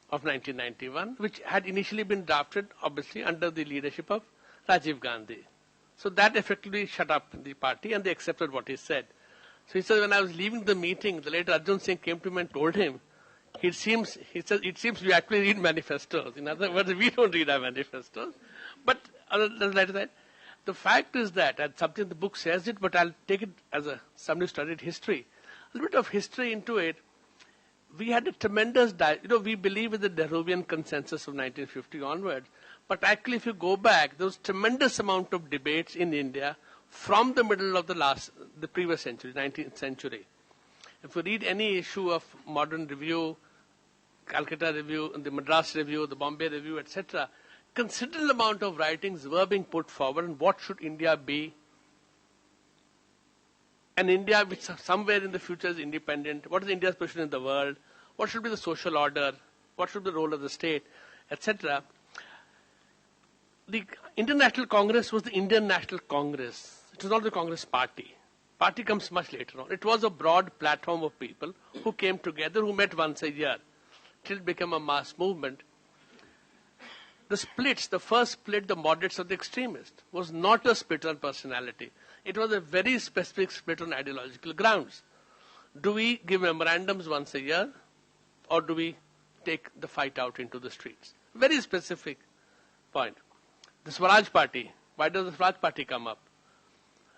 of 1991, which had initially been drafted, obviously, under the leadership of Rajeev Gandhi. So that effectively shut up the party, and they accepted what he said. So he said, when I was leaving the meeting, the late Arjun Singh came to me and told him, he says, it seems we actually read manifestos. In other words, we don't read our manifestos. But other than that, the fact is that, and something the book says it, but I'll take it as somebody who studied history, a little bit of history into it. We had a tremendous, we believe in the Nehruvian consensus of 1950 onwards, but actually if you go back, there was tremendous amount of debates in India from the middle of the previous century, 19th century. If you read any issue of Modern Review, Calcutta Review, the Madras Review, the Bombay Review, etc., considerable amount of writings were being put forward on what should India be. An India which somewhere in the future is independent. What is India's position in the world? What should be the social order? What should be the role of the state? Etc. The International Congress was the Indian National Congress. It was not the Congress Party. Party comes much later on. It was a broad platform of people who came together, who met once a year, till it became a mass movement. The splits, the first split, the moderates or the extremists, was not a split on personality. It was a very specific split on ideological grounds. Do we give memorandums once a year, or do we take the fight out into the streets? Very specific point. The Swaraj Party. Why does the Swaraj Party come up?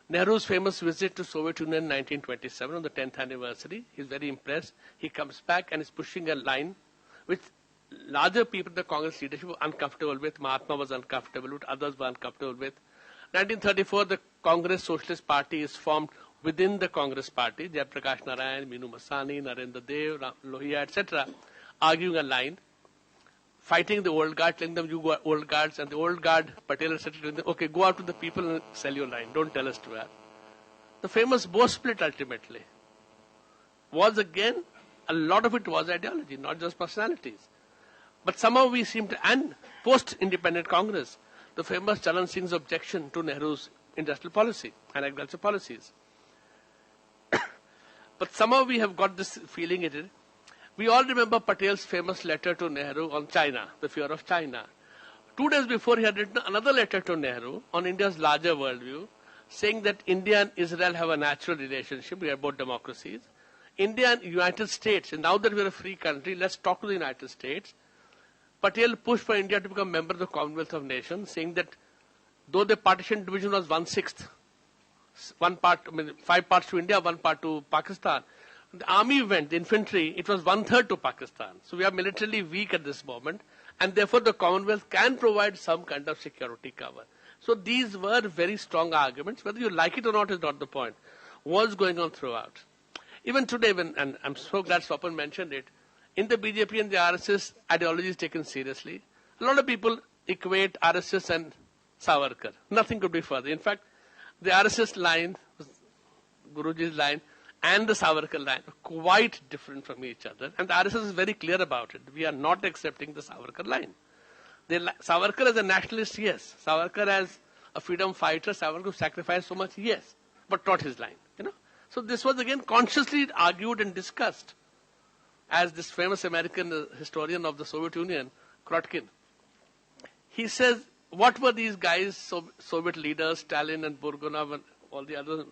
Nehru's famous visit to Soviet Union in 1927 on the 10th anniversary. He's very impressed. He comes back and is pushing a line which larger people in the Congress leadership were uncomfortable with. Mahatma was uncomfortable with. Others were uncomfortable with. 1934, the Congress Socialist Party is formed within the Congress Party. Jayaprakash Narayan, Meenu Masani, Narendra Dev, Lohia, etc. arguing a line, fighting the old guard, telling them, you go old guards, and the old guard, Patel, etc., telling them, okay, go out to the people and sell your line. Don't tell us to have. The famous Bose split ultimately was again, a lot of it was ideology, not just personalities. But somehow we seem to, and post-independent Congress, the famous Charan Singh's objection to Nehru's industrial policy and agricultural policies. But somehow we have got this feeling it is. We all remember Patel's famous letter to Nehru on China, the fear of China. 2 days before, he had written another letter to Nehru on India's larger worldview, saying that India and Israel have a natural relationship. We are both democracies. India and United States, and now that we are a free country, let's talk to the United States. Patel pushed for India to become a member of the Commonwealth of Nations, saying that though the partition division was 1/6, 1 part, 5 parts to India, 1 part to Pakistan, The army went, the infantry, it was 1/3 to Pakistan. So we are militarily weak at this moment, and therefore the Commonwealth can provide some kind of security cover. So these were very strong arguments. Whether you like it or not is not the point. Was going on throughout. Even today, and I'm so glad Swapan mentioned it, in the BJP and the RSS, ideology is taken seriously. A lot of people equate RSS and Savarkar. Nothing could be further. In fact, the RSS line, Guruji's line, and the Savarkar line are quite different from each other. And the RSS is very clear about it. We are not accepting the Savarkar line. Savarkar as a nationalist, yes. Savarkar as a freedom fighter, Savarkar who sacrificed so much, yes. But not his line. So this was again consciously argued and discussed. As this famous American historian of the Soviet Union, Krotkin, he says, what were these guys, Soviet leaders, Stalin and Burgunov and all the others,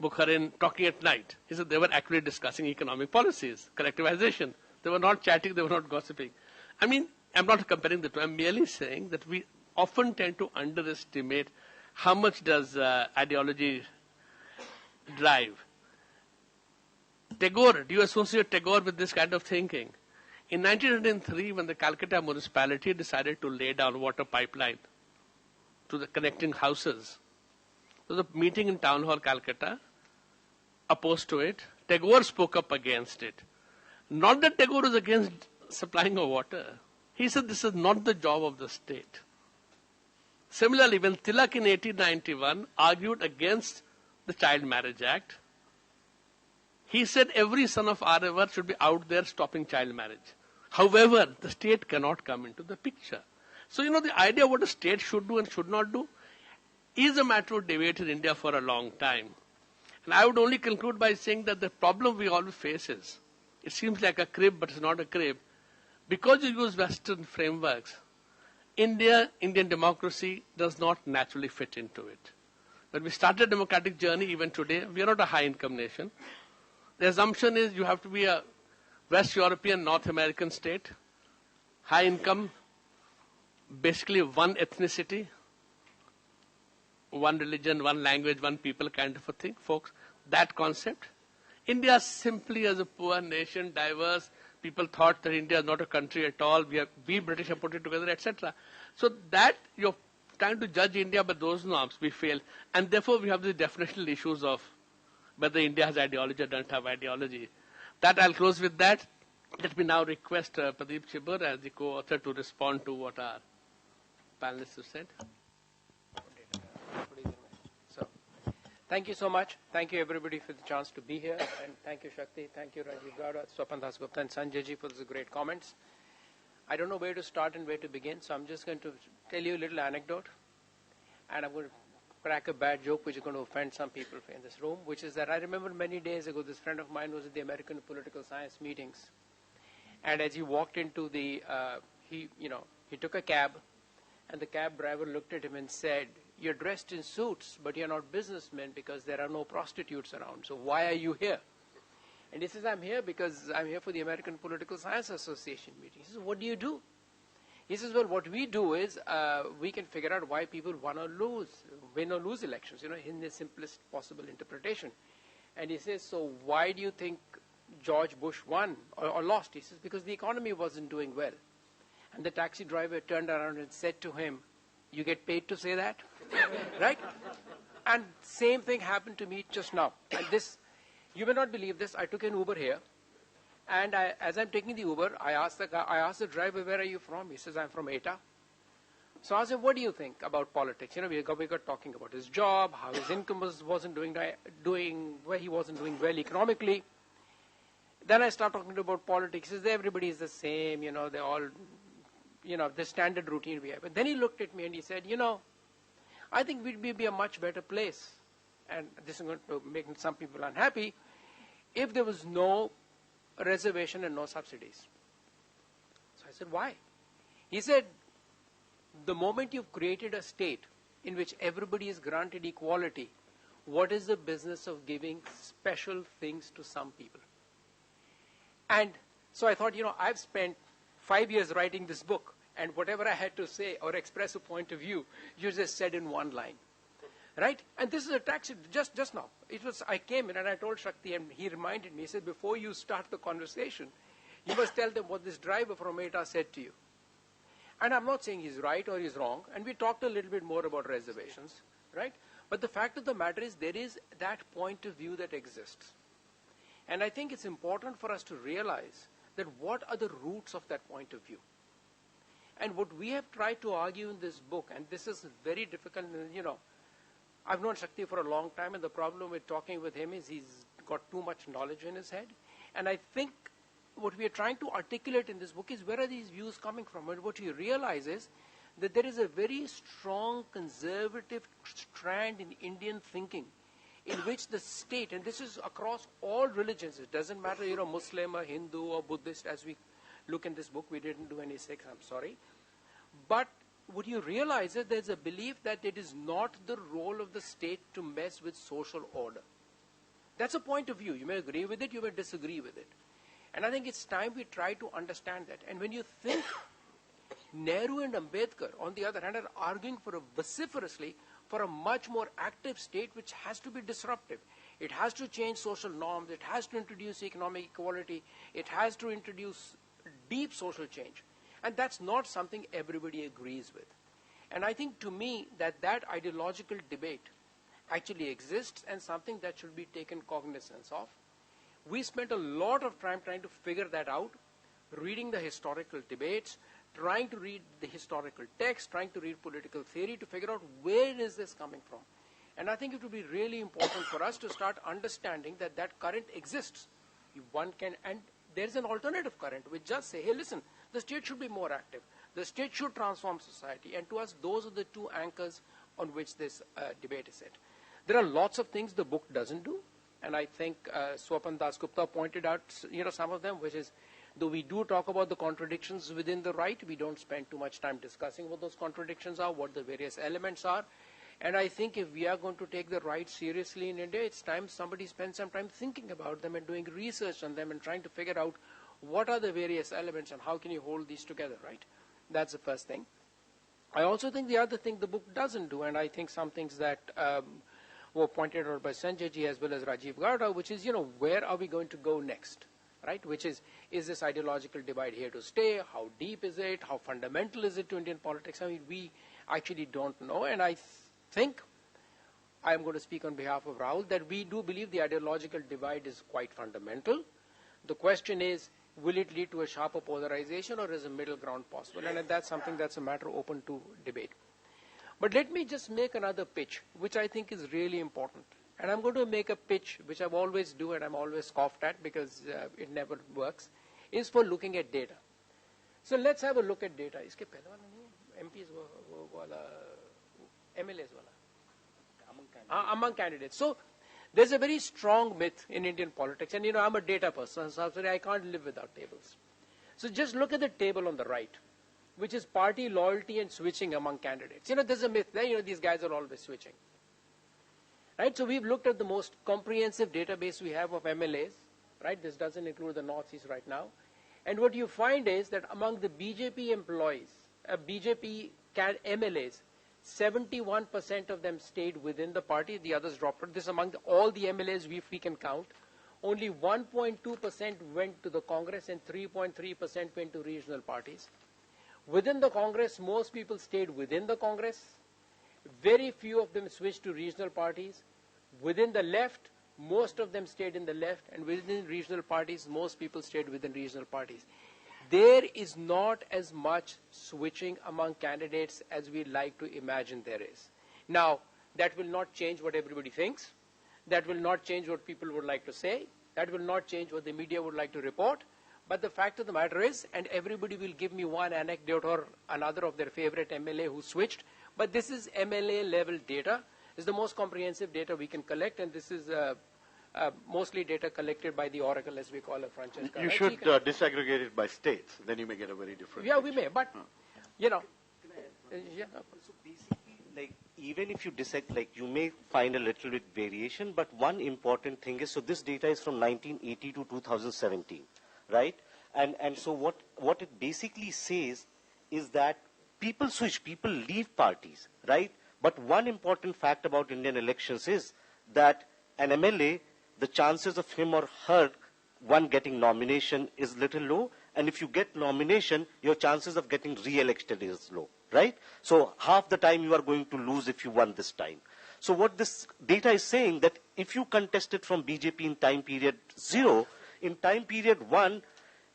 Bukharin, talking at night? He said they were actually discussing economic policies, collectivization. They were not chatting, they were not gossiping. I mean, I'm not comparing the two. I'm merely saying that we often tend to underestimate how much does ideology drive. Tagore, do you associate Tagore with this kind of thinking? In 1903, when the Calcutta municipality decided to lay down water pipeline to the connecting houses, there was a meeting in Town Hall, Calcutta, opposed to it. Tagore spoke up against it. Not that Tagore was against supplying of water. He said this is not the job of the state. Similarly, when Tilak in 1891 argued against the Child Marriage Act, he said every son of our river should be out there stopping child marriage. However, the state cannot come into the picture. So, the idea of what a state should do and should not do is a matter of debate in India for a long time. And I would only conclude by saying that the problem we always face is, it seems like a crib, but it's not a crib. Because you use Western frameworks, Indian democracy does not naturally fit into it. When we started a democratic journey, even today, we are not a high-income nation. The assumption is you have to be a West European, North American state, high income, basically one ethnicity, one religion, one language, one people kind of a thing, folks. That concept. India simply as a poor nation, diverse. People thought that India is not a country at all. We British have put it together, etc. So that you're trying to judge India by those norms, we fail. And therefore we have the definitional issues of whether India has ideology or doesn't have ideology. That I'll close with that. Let me now request Pradeep Chhibber as the co-author to respond to what our panelists have said. So, thank you so much. Thank you everybody for the chance to be here. And thank you Shakti, thank you Rajeev, Gowda, Swapan Dasgupta and Sanjay ji for those great comments. I don't know where to start and where to begin, so I'm just going to tell you a little anecdote. And I'm going to crack a bad joke which is going to offend some people in this room, which is that I remember many days ago, this friend of mine was at the American political science meetings. And as he walked into the, he took a cab, and the cab driver looked at him and said, "You're dressed in suits, but you're not businessmen because there are no prostitutes around. So why are you here?" And he says, "I'm here because I'm here for the American Political Science Association meeting." He says, "What do you do?" He says, "Well, what we do is we can figure out why people win or lose elections, in the simplest possible interpretation." And he says, "So why do you think George Bush won or lost?" He says, "Because the economy wasn't doing well." And the taxi driver turned around and said to him, "You get paid to say that?" Right? And same thing happened to me just now. And this, you may not believe this, I took an Uber here. And as I'm taking the Uber, I asked the driver, "Where are you from?" He says, "I'm from Eta." So I said, "What do you think about politics?" We got talking about his job, how his income wasn't doing where he wasn't doing well economically. Then I start talking about politics. He says, "Everybody is the same, they all, the standard routine we have." But then he looked at me and he said, "I think we'd be a much better place." And this is going to make some people unhappy if there was no reservation and no subsidies. So I said, "Why?" He said, "The moment you've created a state in which everybody is granted equality, what is the business of giving special things to some people?" And so I thought, I've spent 5 years writing this book, and whatever I had to say or express a point of view, you just said in one line. Right? And this is a taxi, just now. I came in and I told Shakti, and he reminded me, he said, before you start the conversation, you must tell them what this driver from ETA said to you. And I'm not saying he's right or he's wrong, and we talked a little bit more about reservations, right? But the fact of the matter is there is that point of view that exists. And I think it's important for us to realize that what are the roots of that point of view. And what we have tried to argue in this book, and this is very difficult, you know, I've known Shakti for a long time, and the problem with talking with him is he's got too much knowledge in his head. And I think what we are trying to articulate in this book is where are these views coming from? And what you realize is that there is a very strong conservative strand in Indian thinking in which the state, and this is across all religions, it doesn't matter, you know, Muslim or Hindu or Buddhist, as we look in this book, we didn't do any Sikhs, I'm sorry. But what you realize is there's a belief that it is not the role of the state to mess with social order. That's a point of view. You may agree with it, you may disagree with it. And I think it's time we try to understand that. And when you think Nehru and Ambedkar, on the other hand, are arguing vociferously for a much more active state which has to be disruptive. It has to change social norms. It has to introduce economic equality. It has to introduce deep social change. And that's not something everybody agrees with. And I think to me that ideological debate actually exists and something that should be taken cognizance of. We spent a lot of time trying to figure that out, reading the historical debates, trying to read the historical text, trying to read political theory to figure out where is this coming from. And I think it would be really important for us to start understanding that that current exists. And there's an alternative current which just say, hey, listen, the state should be more active. The state should transform society. And to us, those are the two anchors on which this debate is set. There are lots of things the book doesn't do. And I think Swapan Dasgupta pointed out, you know, some of them, which is, though we do talk about the contradictions within the right, we don't spend too much time discussing what those contradictions are, what the various elements are. And I think if we are going to take the right seriously in India, it's time somebody spends some time thinking about them and doing research on them and trying to figure out what are the various elements and how can you hold these together, right? That's the first thing. I also think the other thing the book doesn't do, and I think some things that were pointed out by Sanjay ji as well as Rajeev Gowda, which is, you know, where are we going to go next, right? Which is this ideological divide here to stay? How deep is it? How fundamental is it to Indian politics? I mean, we actually don't know, and I think I'm going to speak on behalf of Rahul that we do believe the ideological divide is quite fundamental. The question is, will it lead to a sharper polarization or is a middle ground possible? And that's something that's a matter open to debate. But let me just make another pitch, which I think is really important. And I'm going to make a pitch, which I always do and I'm always scoffed at because it never works, is for looking at data. So let's have a look at data. Iske pehle wala nahi hai? MPs wala, MLAs wala. Among candidates. So there's a very strong myth in Indian politics. And, you know, I'm a data person, so I'm sorry, I can't live without tables. So just look at the table on the right, which is party loyalty and switching among candidates. You know, there's a myth there, you know, these guys are always switching. Right, so we've looked at the most comprehensive database we have of MLAs, right? This doesn't include the Northeast right now. And what you find is that among the BJP employees, BJP MLAs, 71% of them stayed within the party, the others dropped out. This among all the MLAs we can count. Only 1.2% went to the Congress and 3.3% went to regional parties. Within the Congress, most people stayed within the Congress. Very few of them switched to regional parties. Within the left, most of them stayed in the left, and within regional parties, most people stayed within regional parties. There is not as much switching among candidates as we like to imagine there is. Now, that will not change what everybody thinks. That will not change what people would like to say. That will not change what the media would like to report. But the fact of the matter is, and everybody will give me one anecdote or another of their favorite MLA who switched, but this is MLA level data. It's the most comprehensive data we can collect, and this is mostly data collected by the Oracle, as we call it, Francesca. You should disaggregate it by states, then you may get a very different Yeah, picture. we may, but, you know. Yeah. So basically, like, even if you dissect, like, you may find a little bit variation, but one important thing is, so this data is from 1980 to 2017, right? And so what it basically says is that people switch, people leave parties, right? But one important fact about Indian elections is that an MLA, the chances of him or her, one getting nomination is little low, and if you get nomination, your chances of getting re-elected is low, right? So half the time you are going to lose if you won this time. So what this data is saying that if you contested from BJP in time period 0, in time period 1,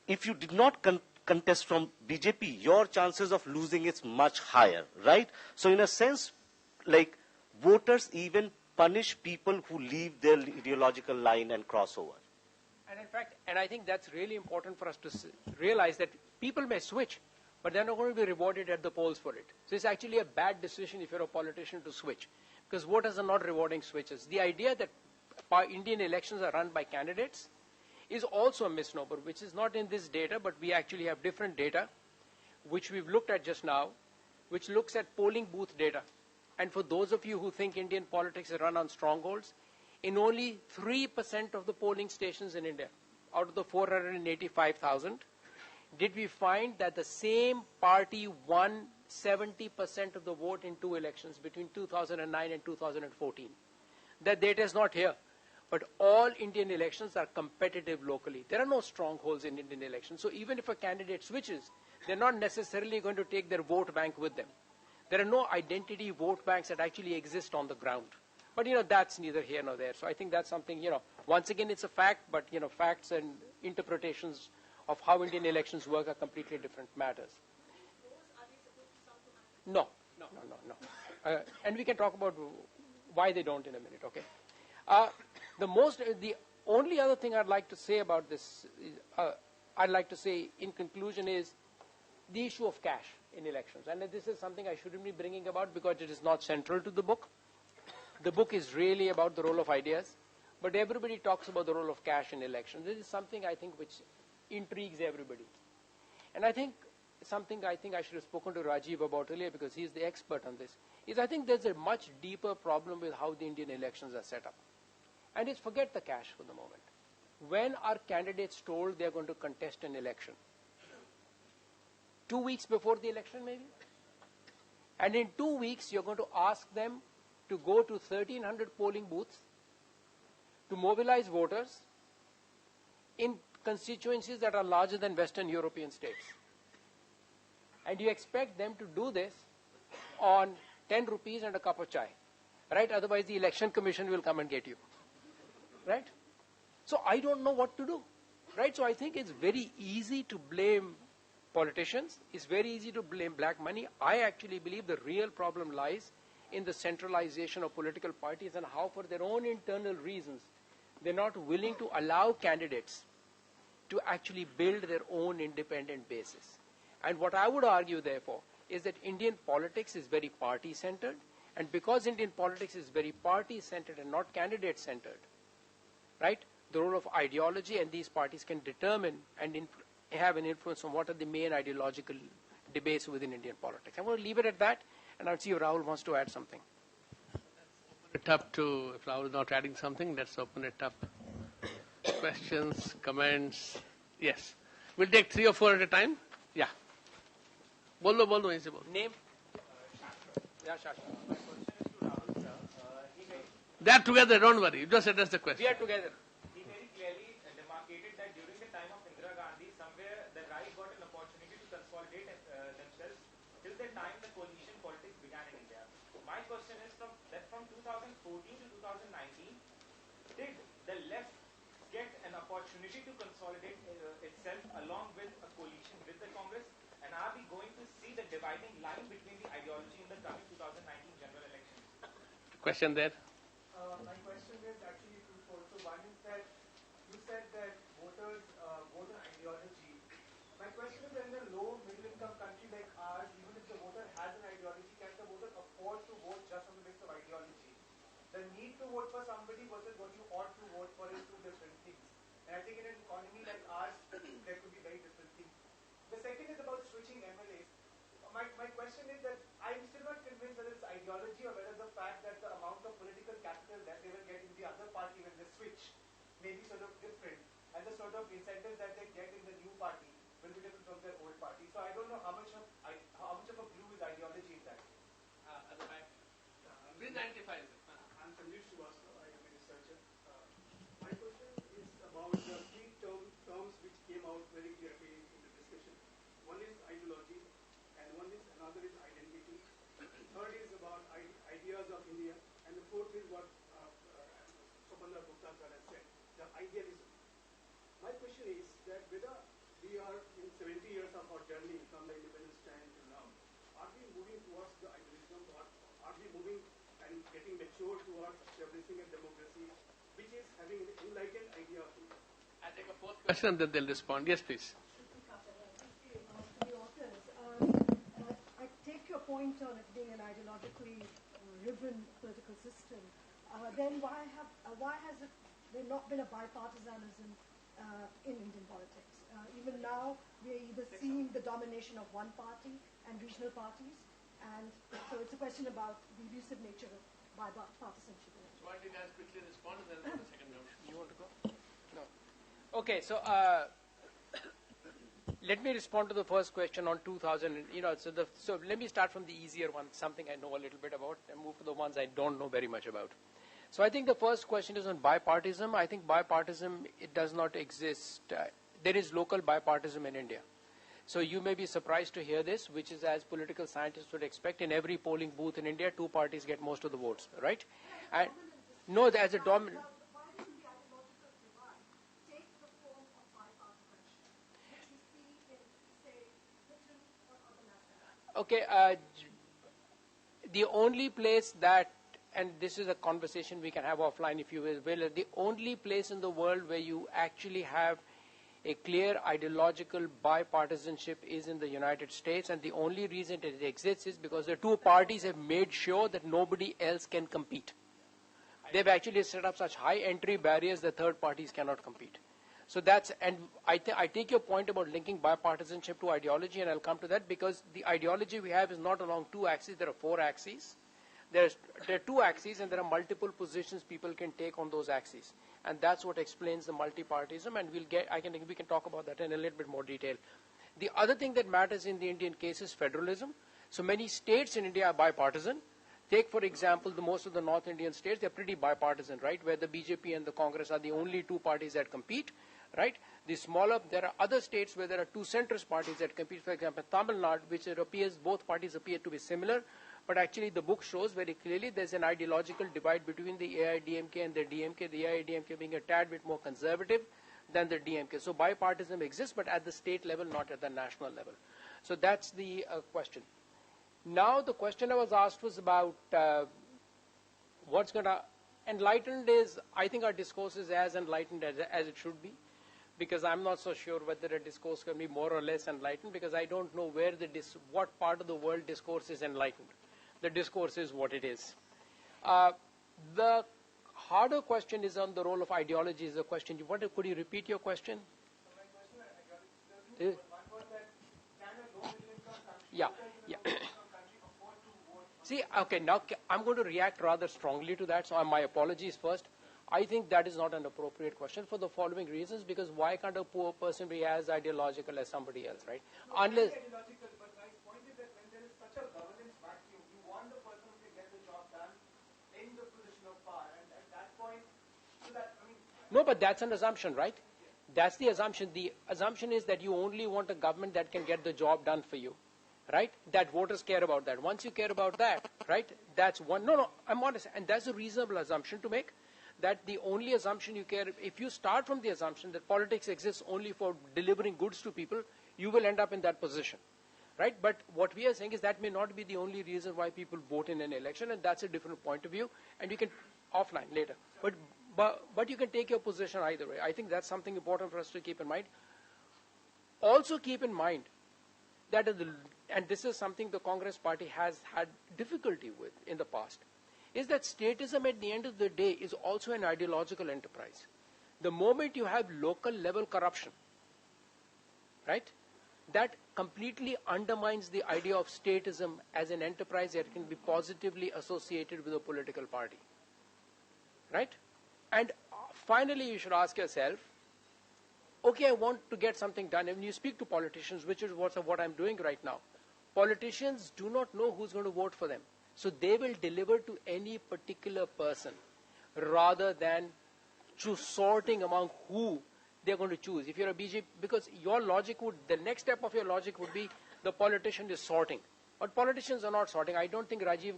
if you did not contest from BJP, your chances of losing is much higher, right? So in a sense, like, voters even punish people who leave their ideological line and cross over. And in fact, and I think that's really important for us to realize that people may switch, but they're not going to be rewarded at the polls for it. So it's actually a bad decision if you're a politician to switch, because voters are not rewarding switches. The idea that Indian elections are run by candidates is also a misnomer, which is not in this data, but we actually have different data, which we've looked at just now, which looks at polling booth data. And for those of you who think Indian politics is run on strongholds, in only 3% of the polling stations in India, out of the 485,000, did we find that the same party won 70% of the vote in 2 elections between 2009 and 2014. That data is not here. But all Indian elections are competitive locally. There are no strongholds in Indian elections. So even if a candidate switches, they're not necessarily going to take their vote bank with them. There are no identity vote banks that actually exist on the ground. But, that's neither here nor there. So I think that's something, once again, it's a fact, but, facts and interpretations of how Indian elections work are completely different matters. No. And we can talk about why they don't in a minute, okay? The only other thing I'd like to say about this, I'd like to say in conclusion is the issue of cash in elections. And this is something I shouldn't be bringing about because it is not central to the book. The book is really about the role of ideas, but everybody talks about the role of cash in elections. This is something I think which intrigues everybody. And I think something I should have spoken to Rajeev about earlier because he's the expert on this, is I think there's a much deeper problem with how the Indian elections are set up. And it's forget the cash for the moment. When are candidates told they're going to contest an election? 2 weeks before the election, maybe? And in 2 weeks, you're going to ask them to go to 1,300 polling booths, to mobilize voters in constituencies that are larger than Western European states. And you expect them to do this on 10 rupees and a cup of chai, right? Otherwise, the election commission will come and get you, right? So I don't know what to do, right? So I think it's very easy to blame politicians. It's very easy to blame black money. I actually believe the real problem lies in the centralization of political parties and how, for their own internal reasons, they're not willing to allow candidates to actually build their own independent basis. And what I would argue, therefore, is that Indian politics is very party-centered, and because Indian politics is very party-centered and not candidate-centered, right, the role of ideology and these parties can determine and have an influence on what are the main ideological debates within Indian politics. I'm going to leave it at that, and I'll see if Rahul wants to add something. It up to, if Rahul is not adding something, let's open it up. Questions, comments? Yes. We'll take 3 or 4 at a time. Yeah. Bolo, easy bolo. Name? Yeah, Shakil. They're together, don't worry. You just address the question. We are together. He very clearly demarcated that during the time of Indira Gandhi, somewhere the right got an opportunity to consolidate themselves till the time the coalition politics began in India. My question is from 2014 to 2019, did the left get an opportunity to consolidate itself along with a coalition with the Congress? And are we going to see the dividing line between the ideology in the coming 2019 general elections? Question there. My question is actually twofold. So one is that you said that voters vote on ideology. My question is that in a low middle income country like ours, even if the voter has an ideology, can the voter afford to vote just on the basis of ideology? The need to vote for somebody versus what you ought to vote for is two different things. And I think in an economy like ours, there could be very different things. The second is about switching MLAs. My question is that I'm still not convinced whether it's ideology or whether the fact that the amount of political capital that they will get in the other party when they switch may be sort of different, and the sort of incentives that they get in the new party will be different from their old party. So I don't know how much of a clue is ideology in that. At the back. about the three terms which came out very clearly in the discussion. One is ideology, and another is identity. Third is about ideas of India, and the fourth is what Swapan Dasgupta sir has said, the idealism. My question is that whether we are in 70 years of our journey from the independence time to now, are we moving towards the idealism, or are we moving and getting mature towards establishing a democracy which is having an enlightened idea of India? I'll take a fourth question and then they'll respond. Yes, please. I take your point on it being an ideologically riven political system. Then why has there not been a bipartisanism in Indian politics? Even now, we're either seeing the domination of one party and regional parties, and so it's a question about the elusive nature of bipartisanship. So why don't you guys quickly respond and then the second round? You want to go? No. Okay, so let me respond to the first question on 2000. So let me start from the easier one, something I know a little bit about, and move to the ones I don't know very much about. So I think the first question is on bipartisan. I think bipartisan, it does not exist. There is local bipartisan in India. So you may be surprised to hear this, which is as political scientists would expect. In every polling booth in India, two parties get most of the votes, right? And no, as a dominant. Why didn't the ideological divide take the form of bipartisanship, which we see in, say, Britain or other national? Okay, the only place that, and this is a conversation we can have offline if you will, the only place in the world where you actually have a clear ideological bipartisanship is in the United States, and the only reason it exists is because the two parties have made sure that nobody else can compete. They've actually set up such high entry barriers that third parties cannot compete. So that's, and I take your point about linking bipartisanship to ideology, and I'll come to that, because the ideology we have is not along two axes, there are four axes. There are two axes, and there are multiple positions people can take on those axes. And that's what explains the multi-partyism, and we can talk about that in a little bit more detail. The other thing that matters in the Indian case is federalism. So many states in India are bipartisan. Take, for example, most of the North Indian states, they're pretty bipartisan, right? Where the BJP and the Congress are the only two parties that compete, right? There are other states where there are two centrist parties that compete. For example, Tamil Nadu, which it appears both parties appear to be similar, but actually the book shows very clearly there's an ideological divide between the AIDMK and the DMK, the AIDMK being a tad bit more conservative than the DMK. So bipartisan exists, but at the state level, not at the national level. So that's the question. Now the question I was asked was about what's going to enlightened is, I think our discourse is as enlightened as it should be, because I'm not so sure whether a discourse can be more or less enlightened, because I don't know what part of the world discourse is enlightened. The discourse is what it is. The harder question is on the role of ideology is the question. Could you repeat your question? So my question, one was that can a low middle income country, Yeah. country afford to vote? See, okay, now I'm going to react rather strongly to that, so my apologies first. I think that is not an appropriate question for the following reasons, because why can't a poor person be as ideological as somebody else, right? No, Unless, ideological, but my point is that when there is such a governance vacuum, you want the person who can get the job done in the position of power, and at that point, no, but that's an assumption, right? That's the assumption. The assumption is that you only want a government that can get the job done for you, right? That voters care about that. Once you care about that, right, that's one. No, I'm honest, and that's a reasonable assumption to make. That the only assumption you care, if you start from the assumption that politics exists only for delivering goods to people, you will end up in that position, right? But what we are saying is that may not be the only reason why people vote in an election, and that's a different point of view, and you can offline later. But you can take your position either way. I think that's something important for us to keep in mind. Also keep in mind that, and this is something the Congress party has had difficulty with in the past, is that statism at the end of the day is also an ideological enterprise. The moment you have local level corruption, right, that completely undermines the idea of statism as an enterprise that can be positively associated with a political party, right? And finally, you should ask yourself, okay, I want to get something done. And when you speak to politicians, which is what I'm doing right now, politicians do not know who's going to vote for them. So they will deliver to any particular person rather than sorting among who they're going to choose. If you're a BJP, because your logic would, the next step of your logic would be the politician is sorting. But politicians are not sorting. I don't think Rajeev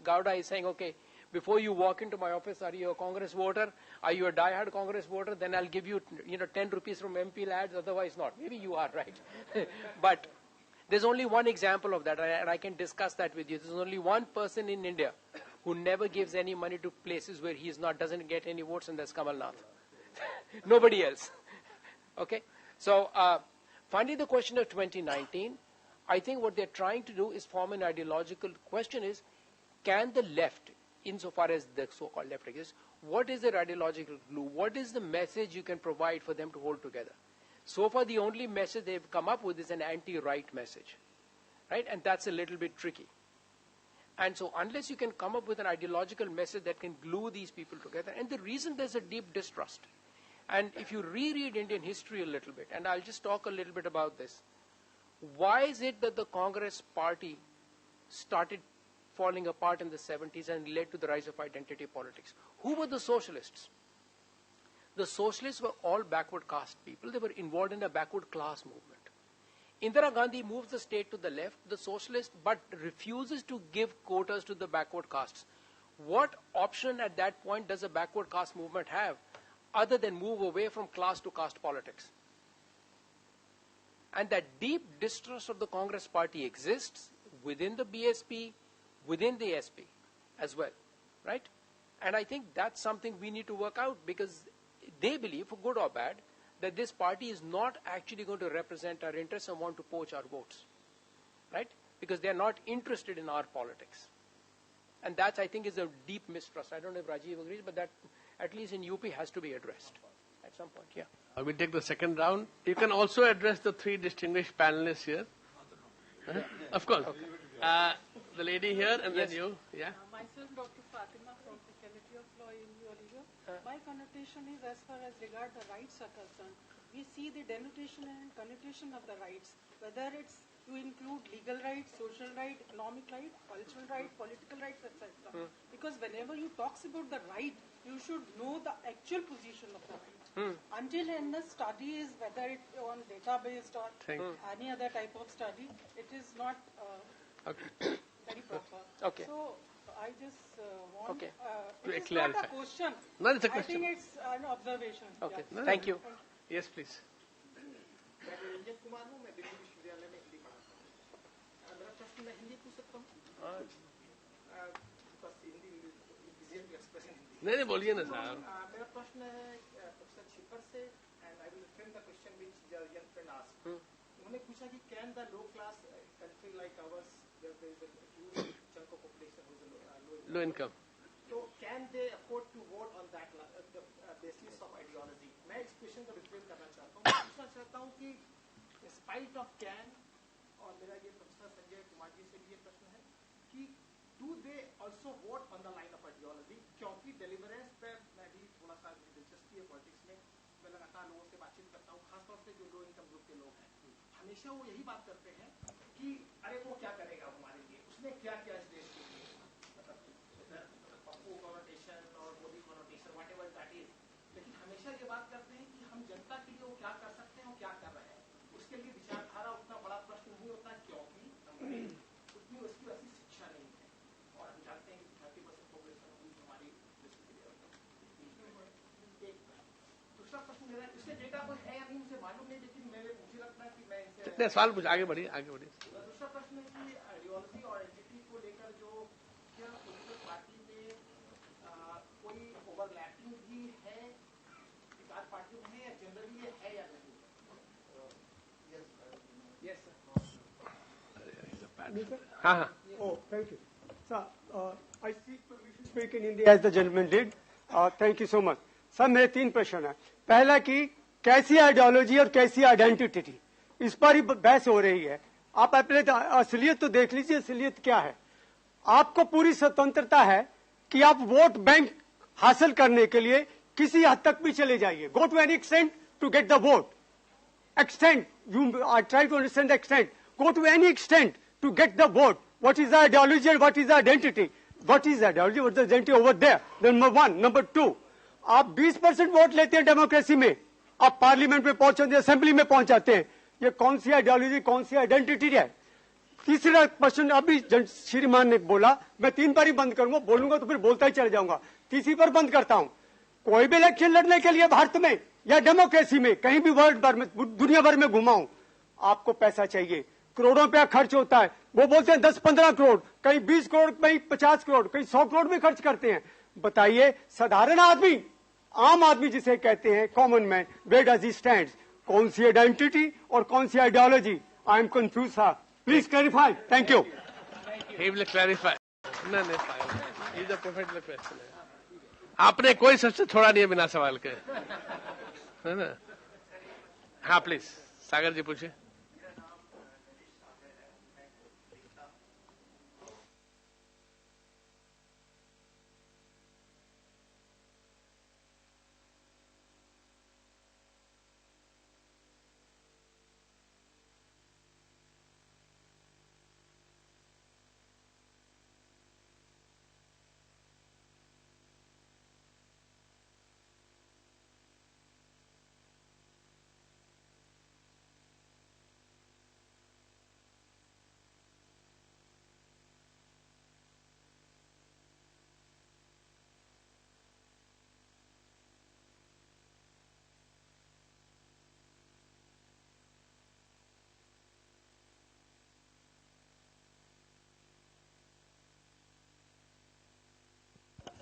Gowda is saying, okay, before you walk into my office, are you a Congress voter? Are you a die-hard Congress voter? Then I'll give you, 10 rupees from MP lads, otherwise not. Maybe you are, right? But there's only one example of that, and I can discuss that with you. There's only one person in India who never gives any money to places where he doesn't get any votes, and that's Kamal Nath. Nobody else. Okay? So, finally, the question of 2019, I think what they're trying to do is form an ideological question is, can the left, insofar as the so-called left exists, what is their ideological glue? What is the message you can provide for them to hold together? So far, the only message they've come up with is an anti-right message, right? And that's a little bit tricky. And so unless you can come up with an ideological message that can glue these people together, and the reason there's a deep distrust, and if you reread Indian history a little bit, and I'll just talk a little bit about this, why is it that the Congress party started falling apart in the 70s and led to the rise of identity politics? Who were the socialists? The socialists were all backward caste people. They were involved in a backward class movement. Indira Gandhi moves the state to the left, the socialist, but refuses to give quotas to the backward castes. What option at that point does a backward caste movement have other than move away from class to caste politics? And that deep distrust of the Congress party exists within the BSP, within the SP as well, right? And I think that's something we need to work out, because they believe, for good or bad, that this party is not actually going to represent our interests and want to poach our votes, right? Because they're not interested in our politics. And that, I think, is a deep mistrust. I don't know if Rajeev agrees, but that, at least in UP, has to be addressed at some point, yeah. I will take the second round. You can also address the three distinguished panelists here. Of course. Okay. The lady here, and yes. Then you. Yeah. Myself, Dr. Fatima from Faculty of Law in Oliver. My connotation is as far as regard the rights are concerned. We see the denotation and connotation of the rights, whether it's to include legal rights, social rights, economic rights, cultural rights, political rights, etc. Because whenever you talk about the right, you should know the actual position of the right. Until and the study is, whether it's on data-based or any other type of study, it is not very proper. Okay. So I just want Okay. it is clarify. not a question. No, it's a question. I think it's an observation. Okay. Yeah. Thank you. Yes, please. Kumar हूँ मैं दिल्ली विश्वविद्यालय में हिंदी पढ़ाता हूँ मेरा प्रश्न मैं हिंदी पूछ सकता हूँ बस हिंदी एक्सप्रेस इन हिंदी नहीं बोलिए ना साहब मेरा प्रश्न है प्रोफेसर छिब्बर से and I will frame the question which young friend asked उन्होंने पूछा कि can the low class country like ours where there is a huge chunk of population who is low income तो can they afford to vote on that basis of ideology मैं इस question को reframe करना चाहता हूँ पूछना चाहता हूँ कि स्पाइट ऑफ कैन और मेरा ये प्रोफेसर संजय कुमार जी से भी ये प्रश्न है कि do they also vote on the line of ideology क्योंकि डिलीवरेंस पे मैं भी थोड़ा सा दिलचस्पी है पॉलिटिक्स में मैं लगातार लोगों से बातचीत करता हूँ खासतौर से जो लो इनकम ग्रुप के लोग हैं हमेशा वो यही बात करते हैं कि अरे वो क्या करेगा हमारे लिए उसने क्या किया इस देश के लिए पप्पू कॉनोटेशन और Modi connotation what ever that is लेकिन हमेशा ये बात करते हैं कि हम जनता के लिए वो क्या कर सकते हैं और क्या कर रहे हैं उसके लिए विचारधारा उतना बड़ा प्रश्न नहीं होता क्योंकि उतनी उसकी वैसी शिक्षा नहीं है और हम जानते हैं कि 30% पॉपुलेशन हमारी दूसरा प्रश्न मेरा इसके डेटा कोई है या नहीं मुझे मालूम नहीं लेकिन मुझे लगता है कि मैं कितने सवाल पूछ आगे बढ़िए दूसरा प्रश्न है कि आइडियोलॉजी और आइडेंटिटी को लेकर जो क्या पोलिटिकल पार्टी में कोई ओवरलैपिंग भी है विकास पार्टियों में या जनरली ये है या नहीं हाँ Oh, thank you. Sir, I speak in India as the gentleman did. Thank you so much. Sir मेरे तीन प्रश्न हैं पहला कि कैसी आइडियोलॉजी और कैसी आइडेंटिटी इस पर ही बहस हो रही है आप पहले असलियत तो देख लीजिए असलियत क्या है आपको पूरी स्वतंत्रता है कि आप वोट बैंक हासिल करने के लिए किसी हद तक भी चले जाइए go to any extent to get the vote extent, I try to understand the extent. Go to any extent to get the vote. What is the ideology and what is the identity? What is the ideology? What is the identity over there? Number one. Number two, आप 20% vote लेते हैं democracy में आप parliament में पहुंच जाते हैं, assembly में पहुंच जाते हैं। ये कौन सी आइडियोलॉजी, कौन सी आइडेंटिटी है? तीसरा क्वेश्चन अभी श्रीमान ने बोला, मैं 3 बार ही बंद करूंगा, बोलूंगा तो फिर बोलता ही चल जाऊंगा। तीसरी पर बंद करता हूं। कोई भी इलेक्शन लड़ने के लिए भारत में या डेमोक्रेसी में कहीं भी वर्ल्ड भर में, दुनिया भर में घुमाऊं, आपको पैसा चाहिए, करोड़ों रुपया खर्च होता है। वो बोलते हैं 10-15 करोड़, कहीं 20 करोड़, कहीं 50 करोड़, कहीं 100 करोड़ भी खर्च करते हैं। बताइए साधारण आदमी, आम आदमी जिसे कहते हैं, common man, where does he stand? कौन सी आइडेंटिटी और कौन सी ideology? I am confuse sir, please clarify. Thank you. He will clarify. No, fine. He's a professional question. आपने कोई सबसे छोड़ा नहीं है बिना सवाल के, है ना? हाँ प्लीज, सागर जी पूछिए।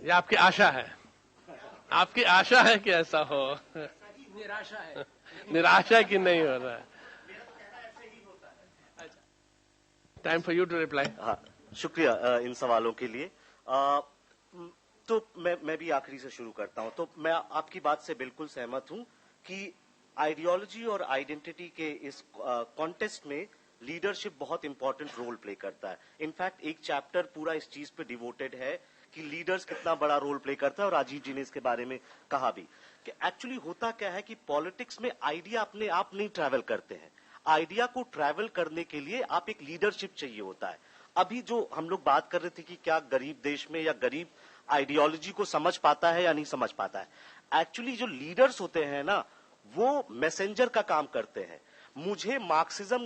ये आपकी आशा है, आपकी आशा है कि ऐसा हो। निराशा है, निराशा की नहीं हो रहा है। Time for you to reply. हाँ, शुक्रिया इन सवालों के लिए। तो मैं भी आखिरी से शुरू करता हूं। तो मैं आपकी बात से बिल्कुल सहमत हूं कि आइडियोलॉजी और आइडेंटिटी के इस कॉन्टेस्ट में लीडरशिप बहुत इंपॉर्टेंट रोल प्ले करता है। इनफैक्ट एक चैप्टर पूरा इस चीज पे डिवोटेड है कि लीडर्स कितना बड़ा रोल प्ले करता है, और राजीव जी ने इसके बारे में कहा भी कि एक्चुअली होता क्या है कि पॉलिटिक्स में आइडिया अपने आप नहीं ट्रैवल करते हैं। आइडिया को ट्रैवल करने के लिए आप एक लीडरशिप चाहिए होता है। अभी जो हम लोग बात कर रहे थे कि क्या गरीब देश में या गरीब आइडियोलॉजी को समझ पाता है या नहीं समझ पाता है, एक्चुअली जो लीडर्स होते हैं ना, वो मैसेंजर का काम करते हैं। मुझे मार्क्सिज्म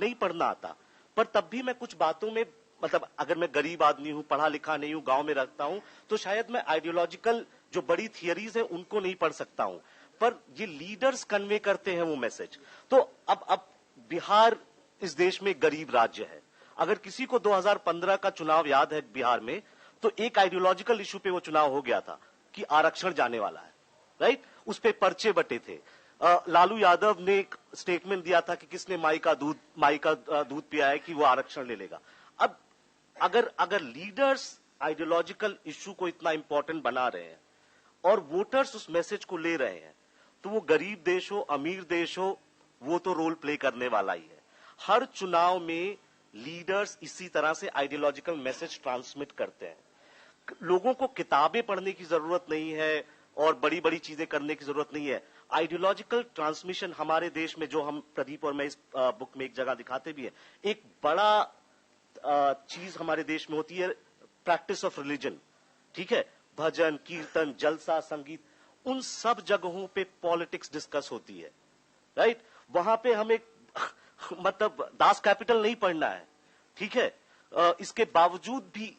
नहीं पढ़ना आता, पर तब भी मैं कुछ बातों में, मतलब अगर मैं गरीब आदमी हूं, पढ़ा लिखा नहीं हूं, गांव में रहता हूं, तो शायद मैं आइडियोलॉजिकल जो बड़ी थियरीज है उनको नहीं पढ़ सकता हूं, पर ये लीडर्स कन्वे करते हैं वो मैसेज। तो अब बिहार इस देश में गरीब राज्य है। अगर किसी को 2015 का चुनाव याद है बिहार में, तो एक आइडियोलॉजिकल इशू पे वो चुनाव हो गया था कि आरक्षण जाने वाला है, राइट? उस पे पर्चे बटे थे। लालू यादव ने एक स्टेटमेंट दिया था कि किसने माई का दूध पिया है कि वो आरक्षण ले लेगा। अब अगर लीडर्स आइडियोलॉजिकल इशू को इतना इंपॉर्टेंट बना रहे हैं और वोटर्स उस मैसेज को ले रहे हैं, तो वो गरीब देश हो, अमीर देश हो, वो तो रोल प्ले करने वाला ही है। हर चुनाव में लीडर्स इसी तरह से आइडियोलॉजिकल मैसेज ट्रांसमिट करते हैं। लोगों को किताबें पढ़ने की जरूरत नहीं है और बड़ी बड़ी चीजें करने की जरूरत नहीं है। आइडियोलॉजिकल ट्रांसमिशन हमारे देश में, जो हम प्रदीप और मैं इस बुक में एक जगह दिखाते भी है, एक बड़ा चीज हमारे देश में होती है प्रैक्टिस ऑफ रिलीजन। ठीक है, भजन, कीर्तन, जलसा, संगीत, उन सब जगहों पे पॉलिटिक्स डिस्कस होती है, राइट? वहां पे हमें मतलब दास कैपिटल नहीं पढ़ना है, ठीक है? इसके बावजूद भी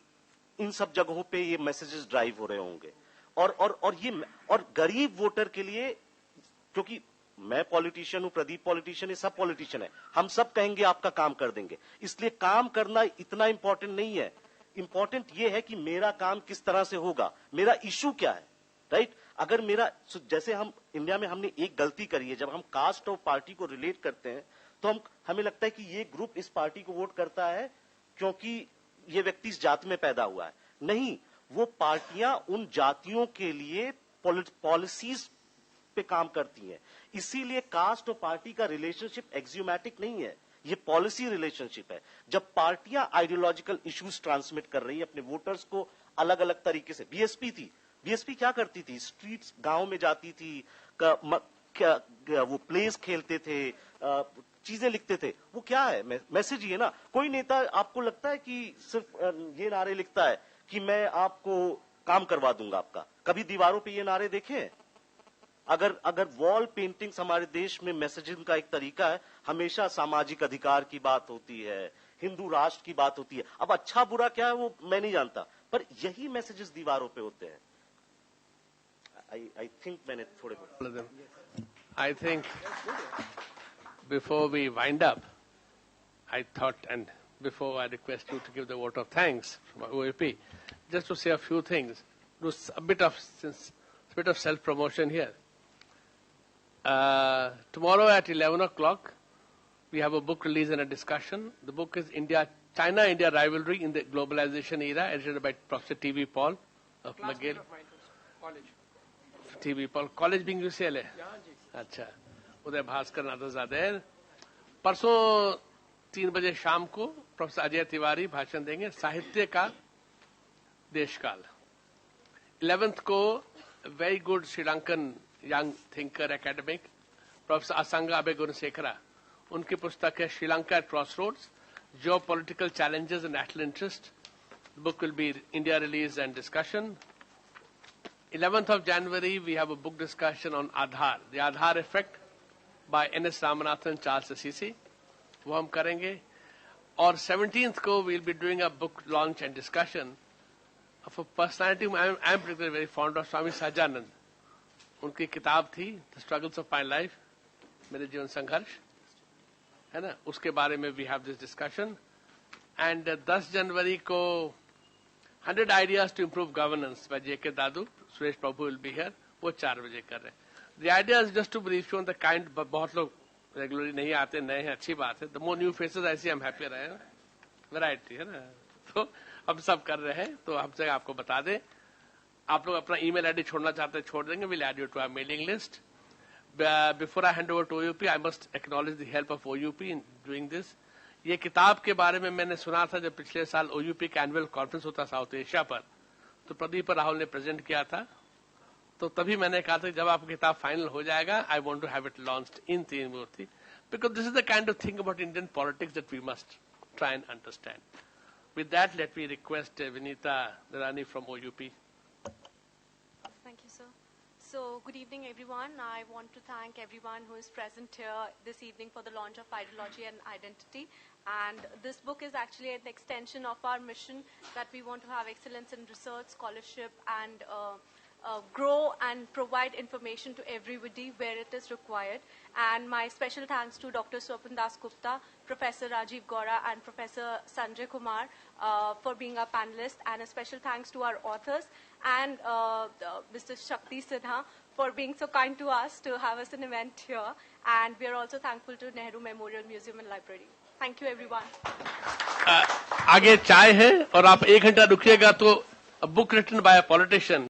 इन सब जगहों पे ये मैसेजेस ड्राइव हो रहे होंगे। और गरीब वोटर के लिए, क्योंकि मैं पॉलिटिशियन हूं, प्रदीप पॉलिटिशियन है, सब पॉलिटिशियन है, हम सब कहेंगे आपका काम कर देंगे, इसलिए काम करना इतना इंपॉर्टेंट नहीं है। इंपॉर्टेंट ये है कि मेरा काम किस तरह से होगा, मेरा इश्यू क्या है, राइट? अगर मेरा, जैसे हम इंडिया में हमने एक गलती करी है, जब हम कास्ट और पार्टी को रिलेट करते हैं तो हमें लगता है कि ये ग्रुप इस पार्टी को वोट करता है क्योंकि ये व्यक्ति इस जाति में पैदा हुआ है। नहीं, वो पार्टियां उन जातियों के लिए पॉलिसीज पे काम करती हैं। इसीलिए कास्ट और पार्टी का रिलेशनशिप एक्सियोमैटिक नहीं है, ये पॉलिसी रिलेशनशिप है। जब पार्टियां आइडियोलॉजिकल इश्यूज ट्रांसमिट कर रही है अपने वोटर्स को अलग अलग तरीके से, बीएसपी क्या करती थी, स्ट्रीट्स गांव में जाती थी, वो प्लेस खेलते थे, चीजें लिखते थे, वो क्या है, मैसेज ही है ना। कोई नेता आपको लगता है कि सिर्फ ये नारे लिखता है कि मैं आपको काम करवा दूंगा आपका? कभी दीवारों पे ये नारे देखे हैं? अगर वॉल पेंटिंग्स हमारे देश में मैसेजिंग का एक तरीका है, हमेशा सामाजिक अधिकार की बात होती है, हिंदू राष्ट्र की बात होती है. अब अच्छा बुरा क्या है वो मैं नहीं जानता, पर यही मैसेजेस दीवारों पे होते हैं. I think मैंने थोड़े I think before we wind up, I thought, and before I request you to give the vote of thanks from OAP, just to say a few things, do a bit of self-promotion here. Tomorrow at 11 o'clock, we have a book release and a discussion. The book is China-India Rivalry in the Globalization Era, edited by Professor T.V. Paul of McGill. College. T.V. Paul, college being UCLA? अच्छा, उदय भास्कर नादर परसों 3 बजे शाम को professor Ajay Tiwari भाषण देंगे, साहित्य का देशकाल. 11th को very good Sri Lankan young thinker academic professor Asanga Abeyagoonasekera, उनकी पुस्तक है Sri Lanka at crossroads, geo political challenges and national interest. Book will be India release and discussion. 11th of January, we have a book discussion on Aadhaar, the Aadhaar effect by N.S. Ramanathan, Charles Assisi. वो हम करेंगे. और 17th को we'll be doing a book launch and discussion of a personality whom I am particularly very fond of, Swami Sahajanand. उनकी किताब थी The Struggles of My Life, मेरे जीवन संघर्ष, है ना, उसके बारे में we have this discussion. And 10 जनवरी को 100 Ideas to Improve Governance by J.K. Dadu, Suresh Prabhu will be here, वो 4 बजे कर रहे हैं. The idea is just to brief you on the kind, बहुत लोग रेगुलरली नहीं आते, नए हैं, अच्छी बात है. The more new faces I see, I'm happier है, वैरायटी है ना. तो अब सब कर रहे हैं, तो हमसे आपको बता दें. आप लोग अपना email ID छोड़ना चाहते हैं, छोड़ देंगे. We'll add you to our mailing list. Before I hand over to OUP, I must acknowledge the help of OUP in doing this. ये किताब के बारे में मैंने सुना था जब पिछले साल OUP का एनुअल कॉन्फ्रेंस होता साउथ एशिया पर, तो प्रदीप और राहुल ने प्रेजेंट किया था. तो तभी मैंने कहा था जब आपकी किताब फाइनल हो जाएगा, I want to have it launched in 3 Murti, because this is the kind of thing about Indian politics that we must try and understand. With that let me request Vinita Darani from OUP. Thank you, sir. So, good evening, everyone. I want to thank everyone who is present here this evening for the launch of Ideology and Identity. And this book is actually an extension of our mission that we want to have excellence in research, scholarship, and grow and provide information to everybody where it is required. And my special thanks to Dr. Swapan Dasgupta, Professor Rajeev Gowda, and Professor Sanjay Kumar for being our panelists. And a special thanks to our authors and Mr. Shakil for being so kind to us to have us an event here. And we are also thankful to Nehru Memorial Museum and Library. Thank you, everyone. आगे चाय है और आप 1 घंटा रुकिएगा तो a book written by a politician